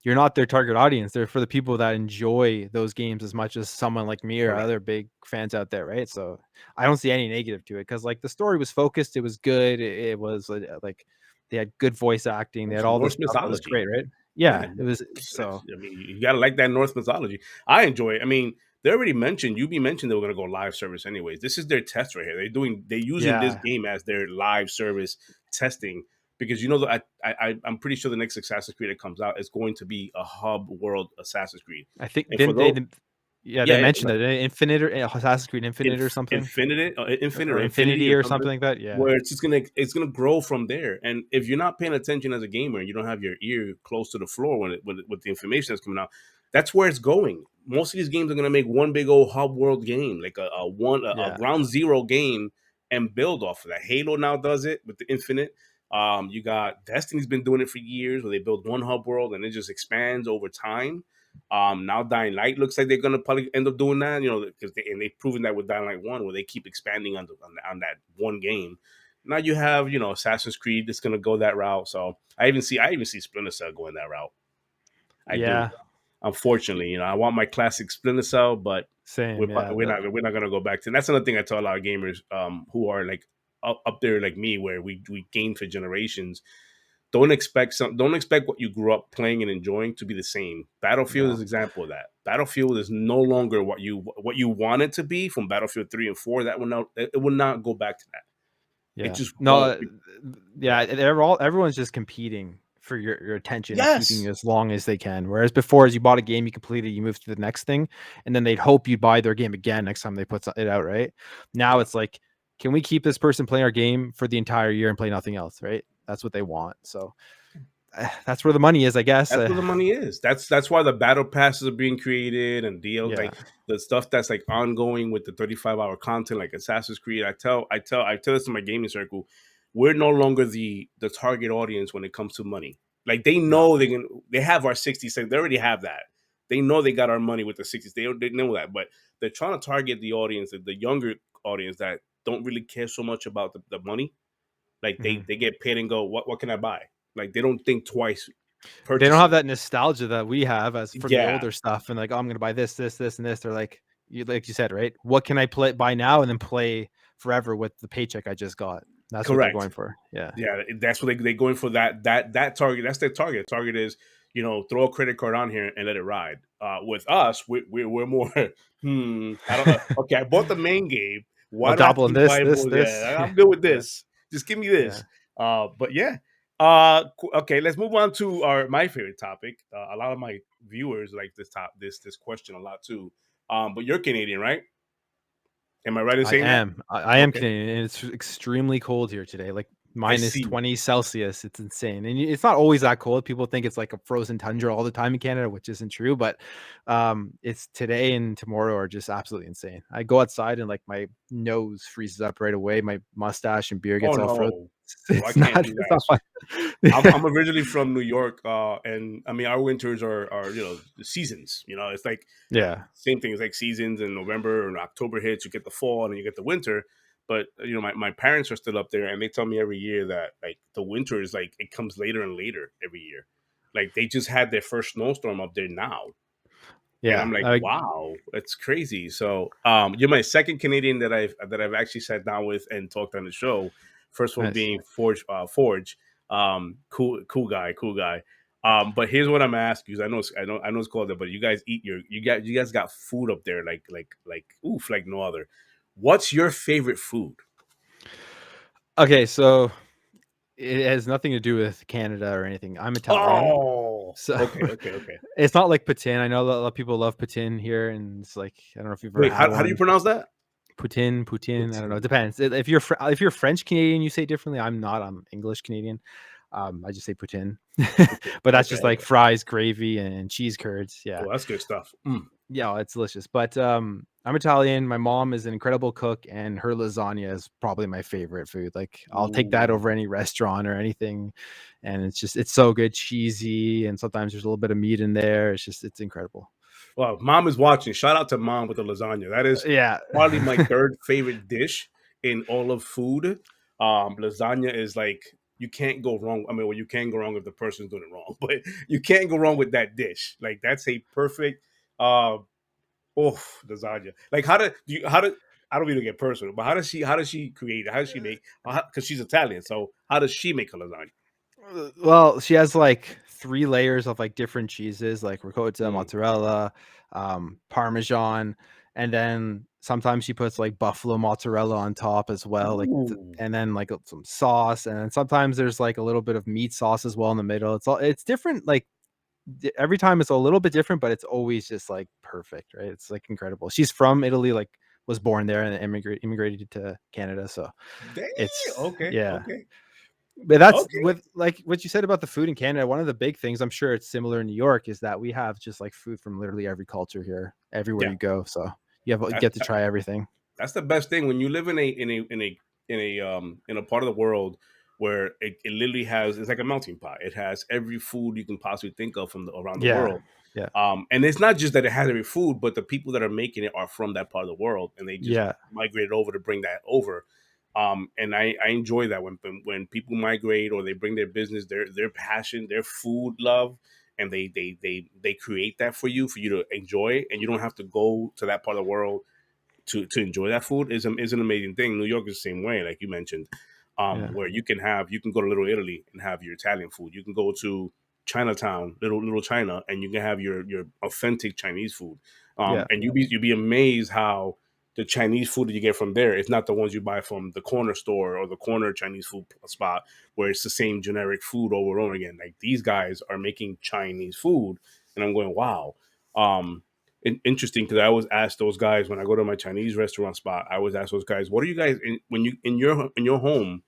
you're not their target audience. They're for the people that enjoy those games as much as someone like me or correct. other big fans out there, right? So I don't see any negative to it because like the story was focused, it was good, it was like they had good voice acting, they had It's all this Norse stuff. It was mythology. great, right? Yeah, Yeah, it was so I mean, you gotta like that Norse mythology. I enjoy it. I mean, they already mentioned UB mentioned they were gonna go live service anyways. This is their test right here. They're using this yeah. game as their live service testing, because I'm pretty sure the next Assassin's Creed that comes out is going to be a hub world Assassin's Creed. I think And for didn't those, they yeah, they yeah, mentioned it. Infinite or Assassin's Creed Infinite or something. Infinite or Or Infinity Infinity or or something, something like that. Yeah. where it's gonna grow from there. And if you're not paying attention as a gamer and you don't have your ear close to the floor with the information that's coming out, that's where it's going. Most of these games are gonna make one big old hub world game, like a Yeah. ground zero game, and build off of that. Halo now does it with the Infinite. You got Destiny's been doing it for years, where they build one hub world and it just expands over time. Now Dying Light looks like they're gonna probably end up doing that, because they've proven that with Dying Light 1, where they keep expanding on that one game. Now you have Assassin's Creed that's gonna go that route. So I even see Splinter Cell going that route. I do. Yeah. Unfortunately, I want my classic Splinter Cell, but Same. Yeah. we're not gonna go back to. And that's another thing I tell a lot of gamers who are like up there like me, where we game for generations. Don't expect what you grew up playing and enjoying to be the same. Battlefield is No. an example of that. Battlefield is no longer what you want it to be from Battlefield 3 and 4. It will not go back to that. It Yeah. just No, won't. yeah, Yeah. everyone's just competing for your attention and keeping Yes. you as long as they can. Whereas before, as you bought a game, you completed, you move to the next thing, and then they'd hope you'd buy their game again next time they put it out, right? Now Yeah. it's like, can we keep this person playing our game for the entire year and play nothing else, right? That's what they want. So that's where the money is, I guess. That's where the money is. That's why the battle passes are being created and deals Yeah. like the stuff that's like ongoing with the 35-hour content, like Assassin's Creed. I tell this to my gaming circle. We're no longer the target audience when it comes to money. Like they No. know they have our 60 cents. They already have that. They know they got our money with the 60s. They know that, but they're trying to target the audience, the younger audience that don't really care so much about the money. Like Mhm. they get paid and go, what can I buy? Like they don't think twice They don't have purchasing. that nostalgia that we have as for the Yeah, older stuff, and like, "Oh, I'm gonna buy this, this, this, and this." They're like you said, right? What can I buy now and then play forever with the paycheck I just got? That's what they're correct. going for. Yeah. Yeah, that's what they going for that target. That's their target. Target is throw a credit card on here and let it ride. With us, we're more. I don't. Okay, I bought the main game. I'll Why do I have to dabble in keep this, buying this, more? this. Yeah, I'm good with Yeah, this. Just give me yeah. this. But yeah. Okay, let's move on to my favorite topic. A lot of my viewers like this question a lot too. But you're Canadian, right? Am I right in I saying that? am. I am Okay, Canadian, and it's extremely cold here today, like I minus see. 20 Celsius. It's insane, and it's not always that cold. People think it's like a frozen tundra all the time in Canada, which isn't true. But it's today and tomorrow are just absolutely insane. I go outside and like my nose freezes up right away. My mustache and beard Oh gets all frozen. no. Oh, I It's not. can't do It's that. not fun. I'm originally from New York, and I mean our winters are the seasons. It's like Yeah. same thing. It's like seasons in November and October hits. You get the fall and you get the winter. But my parents are still up there, and they tell me every year that like the winter is like it comes later and later every year. Like they just had their first snowstorm up there now, and Yeah. I'm like, wow, that's crazy. So, you're my second Canadian that I've actually sat down with and talked on the show. First one Nice. being Forge. Cool guy. But here's what I'm asking because I know it's called that, but you guys you guys got food up there like oof like no other. What's your favorite food? Okay, so it has nothing to do with Canada or anything. I'm Italian. Oh, So, okay. it's not like poutine. I know a lot of people love poutine here, and it's like I don't know if you've ever Wait, had how do you one. pronounce that? Poutine. I don't know. It Poutine. depends. If you're French Canadian, you say differently. I'm not. I'm English Canadian. I just say poutine, Poutine. but that's Okay, just like okay. fries, gravy, and cheese curds. Yeah, Oh, that's good stuff. yeah, it's delicious. But I'm Italian. My mom is an incredible cook, and her lasagna is probably my favorite food. Like I'll take that Ooh. over any restaurant or anything, and it's so good, cheesy, and sometimes there's a little bit of meat in there. It's incredible. Well, mom is watching. Shout out to mom with the lasagna. That is Yeah. probably my third favorite dish in all of food. Lasagna is like you can't go wrong. I mean, well, you can go wrong if the person's doing it wrong, but you can't go wrong with that dish. Like that's a perfect. Uh, oh, lasagna. Like how do I don't mean to get personal, but how does she create it? How does she make? Because she's Italian, so how does she make a lasagna? Well, she has like 3 layers of like different cheeses, like ricotta, Mm. mozzarella, parmesan, and then sometimes she puts like buffalo mozzarella on top as well, Ooh, and then like some sauce, and then sometimes there's like a little bit of meat sauce as well in the middle. It's different, like every time it's a little bit different, but it's always just like perfect, right? It's like incredible. She's from Italy, like was born there and immigrated to Canada, so dang. it's Okay, yeah. okay, But that's okay. with like what you said about the food in Canada. One of the big things, I'm sure it's similar in New York, is that we have just like food from literally every culture here, everywhere Yeah. you go. So you That, get to try everything. that's the best thing when you live in a part of the world where it literally has it's like a melting pot. It has every food you can possibly think of from around the Yeah, world. yeah, And it's not just that it has every food, but the people that are making it are from that part of the world, and they just yeah, migrated over to bring that over. And I enjoy that when people migrate or they bring their business, their passion, their food love, and they create that for you to enjoy, and you don't have to go to that part of the world to enjoy that food is an amazing thing. New York is the same way, like you mentioned, yeah, where you can go to Little Italy and have your Italian food. You can go to Chinatown, Little China, and you can have your authentic Chinese food. yeah, And you'd be amazed how the Chinese food that you get from there is not the ones you buy from the corner store or the corner Chinese food spot where it's the same generic food over and over again. Like these guys are making Chinese food, and I'm going, wow. Um, Interesting because I always ask those guys when I go to my Chinese restaurant spot. I always ask those guys, "What are you guys when you in your home?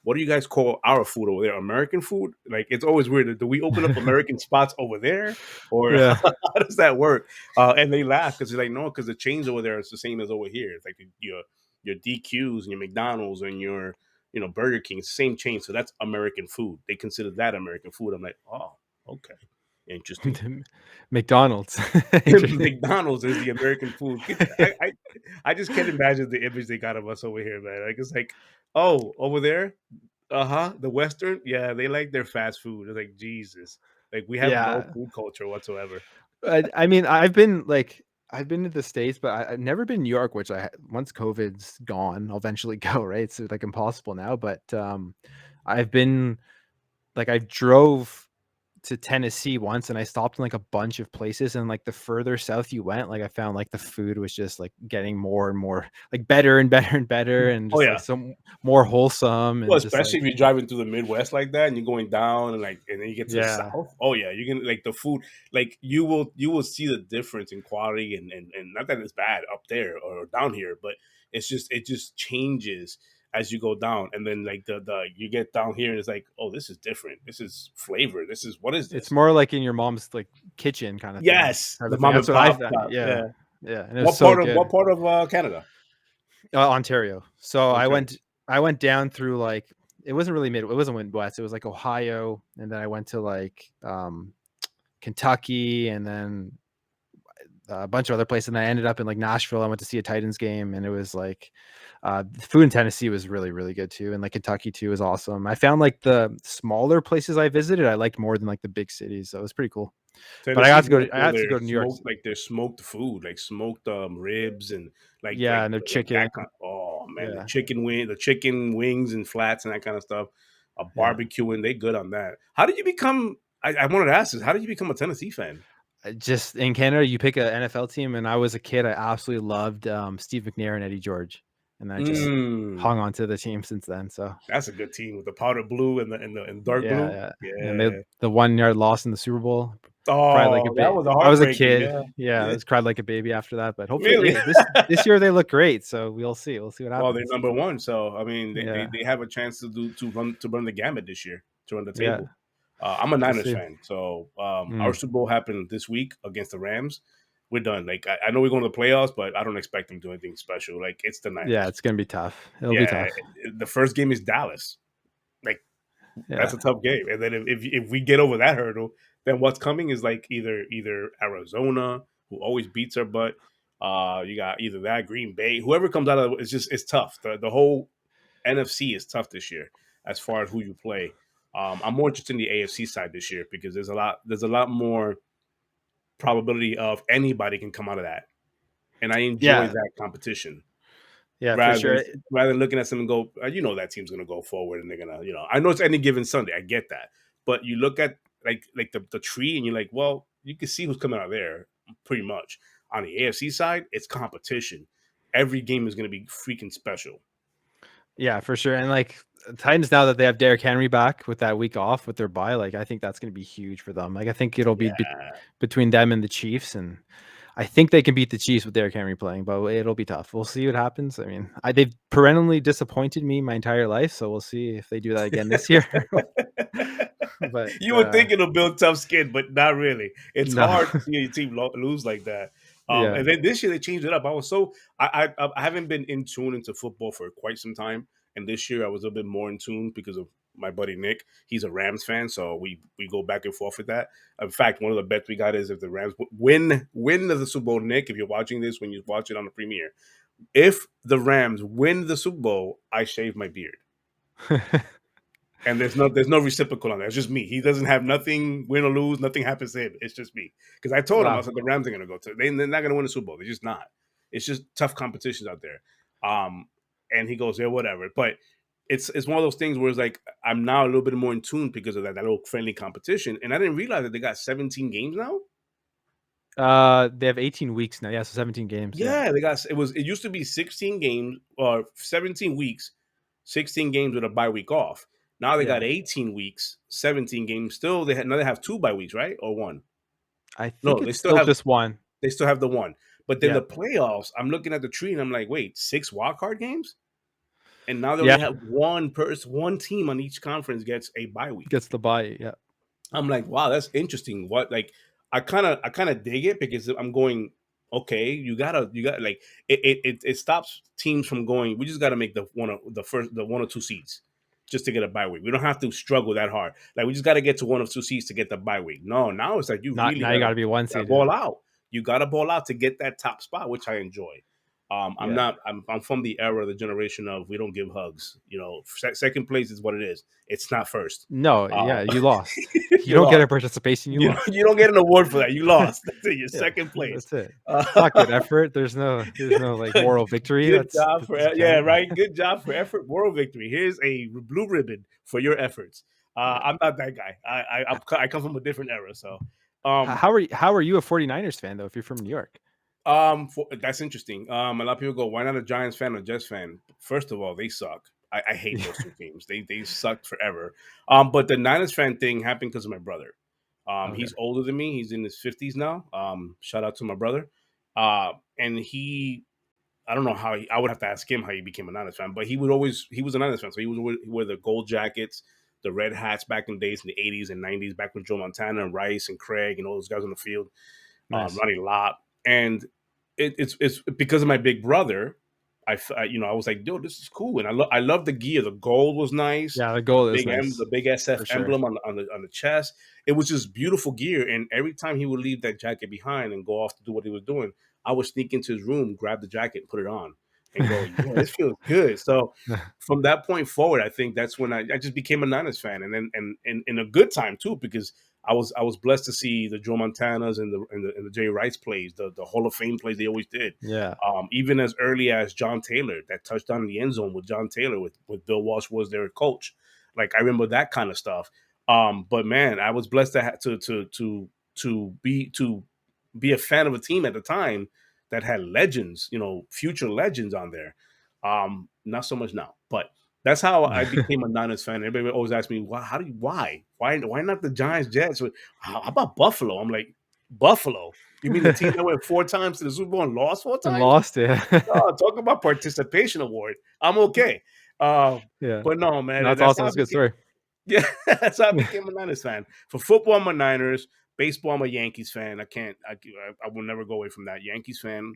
what do you guys call our food over there? American food? Like, it's always weird. Do we open up American spots over there, or Yeah. how does that work? And they laugh because they're like, no, because the chains over there is the same as over here. It's like your DQs and your McDonald's and your Burger King, same chain. So that's American food. They consider that American food. I'm like, oh, okay, interesting. McDonald's. Interesting. McDonald's is the American food. I just can't imagine the image they got of us over here, man. Like, it's like, oh, over there, the Western, yeah, they like their fast food. It's like, Jesus, like, we have no Yeah. food culture whatsoever. I mean, I've been to the States, but I've never been to New York, which once COVID's gone, I'll eventually go, right? It's like impossible now, but I've been I drove to Tennessee once and I stopped in like a bunch of places, and like the further south you went, like I found like the food was just like getting more and more like better and better and better, and Oh just like yeah. some more wholesome Well, and just especially like, if you're driving through the Midwest like that and you're going down and then you get to the yeah. South. Oh yeah, you can like the food, like you will see the difference in quality and not that it's bad up there or down here, but it just changes as you go down. And then like the you get down here and it's like, oh, this is different. This is flavor. This is what is It's this? more like in your mom's like kitchen kind of thing. Yes, Type the of thing. mom That's and what I pop found. shop. Yeah. Yeah. Yeah. And it was What so part of good. Canada? Ontario. So I Okay. went down through like, it wasn't really it wasn't Midwest. It was like Ohio, and then I went to like Kentucky, and then a bunch of other places, and I ended up in like Nashville. I went to see a Titans game, and it was like the food in Tennessee was really really good too, and like Kentucky too was awesome. I found like the smaller places I visited I liked more than like the big cities, so it was pretty cool. But Tennessee's known I for had to their go to New York. smoked food, like smoked ribs and Yeah, and their like chicken. that kind. Oh man, Yeah, the chicken wings and flats and that kind of stuff. yeah. Barbecuing, they good on that. How did you become? I wanted to ask this. How did you become a Tennessee fan? Just in Canada, you pick an NFL team, and I was a kid, I absolutely loved Steve McNair and Eddie George, and I just Mm, hung on to the team since then. So that's a good team with the powder blue and dark yeah, blue. yeah. And Yeah. the 1 yard loss in the Super Bowl. Cried like a Oh, that baby. was a I was a heartbreaking. kid. Yeah. Yeah, I Yeah. was cried like a baby after that, but hopefully, Really? this year they look great, so we'll see. We'll see what Well, they're happens. number one, so I mean, Yeah, they have a chance to run the gamut this year, to run the yeah, table. I'm a we'll Niners see. fan, so our Mm. Super Bowl happened this week against the Rams. We're done. Like, I know we're going to the playoffs, but I don't expect them to do anything special. Like, it's the Yeah, Niners. it's gonna be tough. It'll be Yeah, tough. the first game is Dallas. Like, that's Yeah, a tough game, and then if we get over that hurdle, then what's coming is like either Arizona, who always beats our butt. You got either that Green Bay, whoever comes out of it's tough. The whole NFC is tough this year as far as who you play. I'm more interested in the AFC side this year because there's a lot more probability of anybody can come out of that, and I enjoy yeah, that competition yeah, for rather than sure. rather than looking at something and go, that team's going to go forward and they're gonna, I know it's any given Sunday, I get that, but you look at like the tree and you're like, well, you can see who's coming out of there pretty much. On the AFC side, it's competition. Every game is going to be freaking special. Yeah, for sure. And like Titans, now that they have Derrick Henry back with that week off with their bye, like I think that's going to be huge for them. Like I think it'll be Yeah. between them and the Chiefs, and I think they can beat the Chiefs with Derrick Henry playing, but it'll be tough. We'll see what happens. I mean, they've perennially disappointed me my entire life, so we'll see if they do that again this year. But You would think it'll build tough skin, but not really. It's no, hard to see your team lose like that. yeah, And then this year they changed it up. I was so I haven't been in tune into football for quite some time, and this year I was a bit more in tune because of my buddy Nick. He's a Rams fan, so we go back and forth with that. In fact, one of the bets we got is if the Rams win the Super Bowl. Nick, if you're watching this, when you watch it on the premiere, if the Rams win the Super Bowl, I shave my beard. And there's no reciprocal on that. It's just me. He doesn't have nothing, win or lose, nothing happens to him. It's just me. Because I told him, I wow, said the Rams are gonna go to. They're not gonna win the Super Bowl. They're just not. It's just tough competitions out there. And he goes, yeah, whatever. But it's one of those things where it's like I'm now a little bit more in tune because of that little friendly competition. And I didn't realize that they got 17 games now. they have 18 weeks now. Yeah, so 17 games. Yeah, Yeah, it used to be 16 games or 17 weeks, 16 games with a bye week off. Now they got yeah. 18 weeks, 17 games. Still, now they have two bye weeks, right? Or one? I think No, it's still just one. they still have the one. But then Yeah. the playoffs, I'm looking at the tree and I'm like, wait, 6 wild card games? and now they only Yeah, have one team on each conference gets a bye week. gets the bye. Yeah, I'm like, wow, that's interesting. What like I kind of dig it because I'm going, okay, you got like it stops teams from going. We just got to make the one or two seeds just to get a bye week. We don't have to struggle that hard. Like we just got to get to one of two seeds to get the bye week. No, now it's like you not really now. You got to be one gotta seed. Yeah, ball out. You got to ball out to get that top spot, which I enjoy. I'm yeah. not. I'm from the era, the generation of we don't give hugs. You know, second place is what it is. It's not first. No, Uh, yeah, you lost. You you don't get a lost. participation. You You lost. don't get an award for that. You lost. That's it. You're Yeah, second place. that's it. It's Uh, not good effort. There's no like moral victory. good job That for doesn't yeah, count. right. Good job for effort. Moral victory. Here's a blue ribbon for your efforts. Yeah. I'm not that guy. I come from a different era. So, um, How are you a 49ers fan though if you're from New York? that's interesting. A lot of people go, "Why not a Giants fan or Jets fan?" First of all, they suck. I hate Yeah. those two teams. They sucked forever. But the Niners fan thing happened because of my brother. Okay. He's older than me. He's in his 50s now. Shout out to my brother. And I don't know how I would have to ask him how he became a Niners fan, but he was a Niners fan. So he wear the gold jackets, the red hats back in the days in the 80s and 90s, back with Joe Montana and Rice and Craig and all those guys on the field, Nice. Ronnie Lott. And it's because of my big brother. I was like, dude, this is cool, and I love the gear. The gold was nice. Yeah, the goal is The nice big SF for sure. emblem on the chest. It was just beautiful gear. And every time he would leave that jacket behind and go off to do what he was doing, I would sneak into his room, grab the jacket, and put it on, and go, yeah, this feels good. So from that point forward, I think that's when I just became a Niners fan, and then and in a good time too, because I was blessed to see the Joe Montanas and the Jerry Rice plays, the Hall of Fame plays they always did. Yeah. Even as early as John Taylor, that touchdown in the end zone with John Taylor with Bill Walsh was their coach. Like I remember that kind of stuff. But man, I was blessed to be a fan of a team at the time that had legends, future legends on there. Not so much now, but that's how I became a Niners fan. Everybody always asks me, "Why? Why not the Giants, Jets? How about Buffalo?" I'm like, "Buffalo? You mean the team that went four times to the Super Bowl and lost four And times? lost, yeah. Oh, talk about participation award. I'm okay." Uh, Yeah. but no, man, No, that's that's awesome. how I That's a good became. story. Yeah, that's how I became a Niners fan. For football, I'm a Niners. Baseball, I'm a Yankees fan. I can't. I will never go away from that. Yankees fan,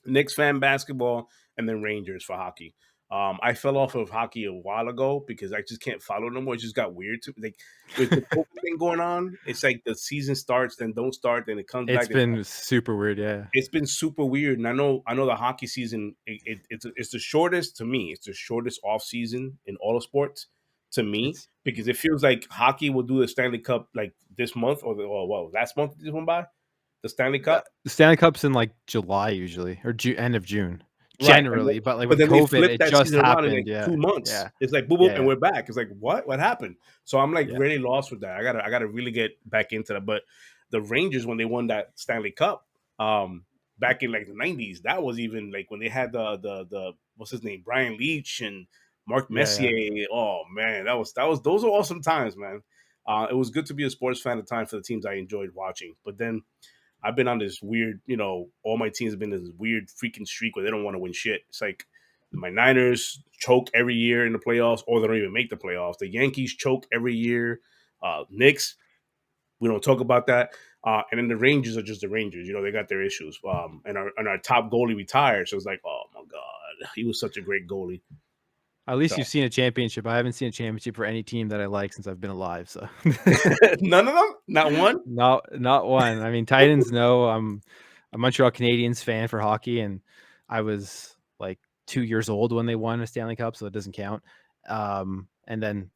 Knicks fan, basketball, and then Rangers for hockey. I fell off of hockey a while ago because I just can't follow no more. It just got weird to like with the COVID thing going on. It's like the season starts, then don't start, then it comes It's back. been super weird, yeah. It's been super weird, and I know the hockey season. It's the shortest to me. It's the shortest off season in all of sports to me It's because it feels like hockey will do the Stanley Cup like this month or last month. This one by the Stanley Cup. the Stanley Cup's in, like, July usually or Ju end of June, Right, and generally, but, like, but with then they COVID, flip it that just season around in, happened, like, yeah. 2 months. Yeah. It's like, "Boop, boop," Yeah, and yeah. we're back. It's like, "What? What happened?" So I'm, like, Yeah. really lost with that. I gotta really get back into that, but the Rangers, when they won that Stanley Cup, back in, like, the '90s, that was even, like, when they had the what's his name? Brian Leetch and Mark Yeah, yeah. Messier. Oh, man, that was those are awesome times, man. It was good to be a sports fan at the time for the teams I enjoyed watching, but then I've been on this weird, all my teams have been in this weird freaking streak where they don't want to win shit. It's like my Niners choke every year in the playoffs, or they don't even make the playoffs. The Yankees choke every year. Knicks, we don't talk about that. And then the Rangers are just the Rangers. They got their issues. And our top goalie retired, so it's like, oh my god, he was such a great goalie. At least So you've seen a championship. I haven't seen a championship for any team that I like since I've been alive, so none of them, not one. not one. I mean, Titans, no. I'm a Montreal Canadiens fan for hockey, and I was, like, 2 years old when they won a Stanley Cup, so it doesn't count. And then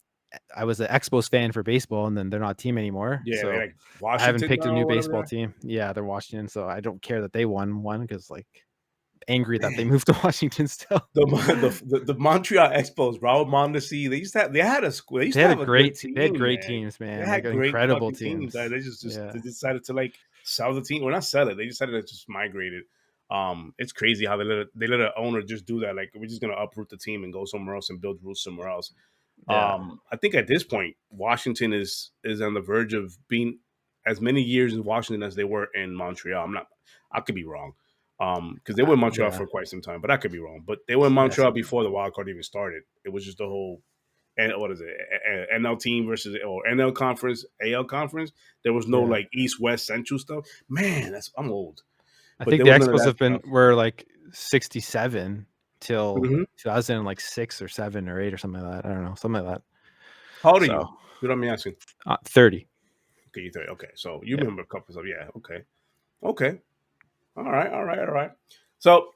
I was an Expos fan for baseball, and then they're not a team anymore, Yeah, they so like I haven't Washington picked a now new or whatever they baseball are. team. Yeah, they're Washington, so I don't care that they won one because, like, angry that they moved to Washington still. The Montreal Expos, Raul Mondesi, they used They to had a have a good great te they had team, great man. teams, They man, like, had great incredible fucking teams. teams. They Yeah. decided to like sell the team. Well, not sell it. They decided to just migrate it. It's crazy how they let an owner just do that. Like we're just gonna uproot the team and go somewhere else and build roots somewhere else. Yeah. I think at this point, Washington is on the verge of being as many years in Washington as they were in Montreal. I could be wrong. Because they were in Montreal Yeah. for quite some time, but I could be wrong. But they were in Yes. Montreal before the wild card even started. It was just the whole and what is it? NL team versus or NL conference, AL conference. There was no Yeah. like East, West, Central stuff. Man, I'm old, I but think there the was none of Expos that have been stuff. were like 67 till Mhm. 2006 or 7 or 8 or something like that. I don't know, something like that. How old are So, you? You don't mind me asking. 30. Okay, you 30. Okay, so you Yeah. remember a couple of yeah. Okay, okay. All right, all right, all right. So,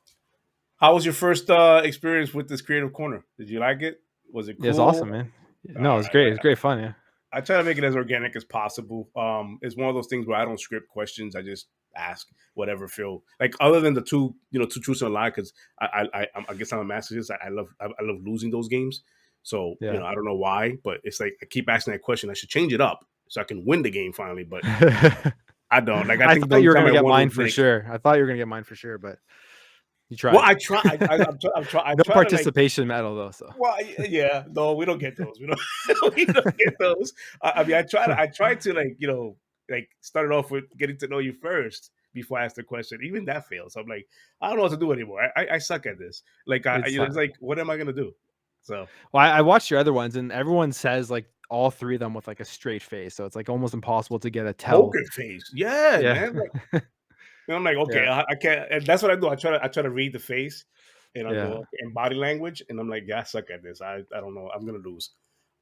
how was your first experience with this creative corner? Did you like it? Was it Yeah, it's cool? awesome, man. All No, it's right, great. It's great fun, yeah. I try to make it as organic as possible. It's one of those things where I don't script questions. I just ask whatever feel like. Other than the two truths and a lie, because I guess I'm a masochist. I love losing those games. So Yeah. I don't know why, but it's like I keep asking that question. I should change it up so I can win the game finally. But I don't. Like I I think the thought only you were time gonna I get won mine was for Nick. sure. I thought you were gonna get mine for sure, but you Well, tried. I try. I No try to like. participation medal though, so. Well, yeah, no, we don't get those. We don't, we don't get those. I mean, I try to like, like start it off with getting to know you first before I ask the question. Even that fails. I'm like, I don't know what to do anymore. I suck at this. Like, It's it's fine. like, what am I gonna do? So Well, I watched your other ones, and everyone says like all three of them with like a straight face, so it's like almost impossible to get a tell. poker face, yeah, Yeah, man. Like, and I'm like, okay, yeah, I can't. And that's what I do. I try to read the face, and I go yeah, okay, and body language, and I'm like, yeah, I suck at this. I don't know. I'm gonna lose.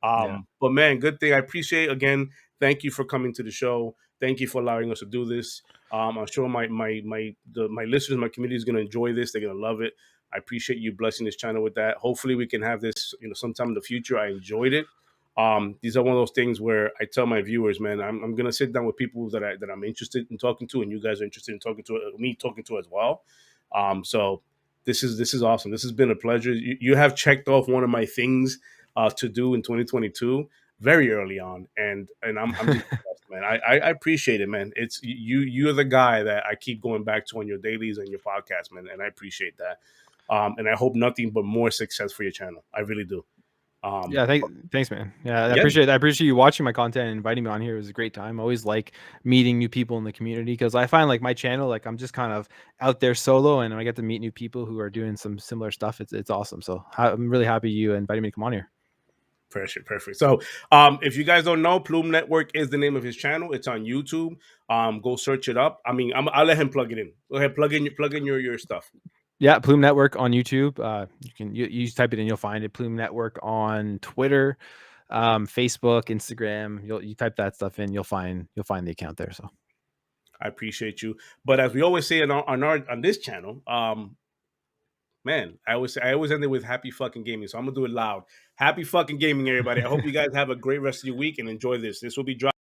yeah. But man, good thing. I appreciate again. Thank you for coming to the show. Thank you for allowing us to do this. I'm sure my listeners, my community is gonna enjoy this. They're gonna love it. I appreciate you blessing this channel with that. Hopefully, we can have this, sometime in the future. I enjoyed it. These are one of those things where I tell my viewers, man, I'm gonna sit down with people that I'm interested in talking to, and you guys are interested in talking to me talking to as well. So this is awesome. This has been a pleasure. You have checked off one of my things to do in 2022 very early on, and I'm just blessed, man. I appreciate it, man. It's you're the guy that I keep going back to on your dailies and your podcast, man, and I appreciate that. And I hope nothing but more success for your channel. I really do. Yeah, thanks, man. Yeah, Yeah, I appreciate you watching my content and inviting me on here. It was a great time. I always like meeting new people in the community because I find like my channel, like I'm just kind of out there solo, and I get to meet new people who are doing some similar stuff. It's awesome. So I'm really happy you invited me to come on here. perfect, perfect. So, if you guys don't know, Plume Network is the name of his channel. It's on YouTube. Go search it up. I mean, I'll let him plug it in. Go ahead, plug in your stuff. Yeah, Plume Network on YouTube. You type it in, you'll find it. Plume Network on Twitter, Facebook, Instagram. You type that stuff in, you'll find the account there. So I appreciate you. But as we always say on this channel, man, I always end it with happy fucking gaming. So I'm gonna do it loud. Happy fucking gaming, everybody. I hope you guys have a great rest of your week and enjoy this. This will be dropped.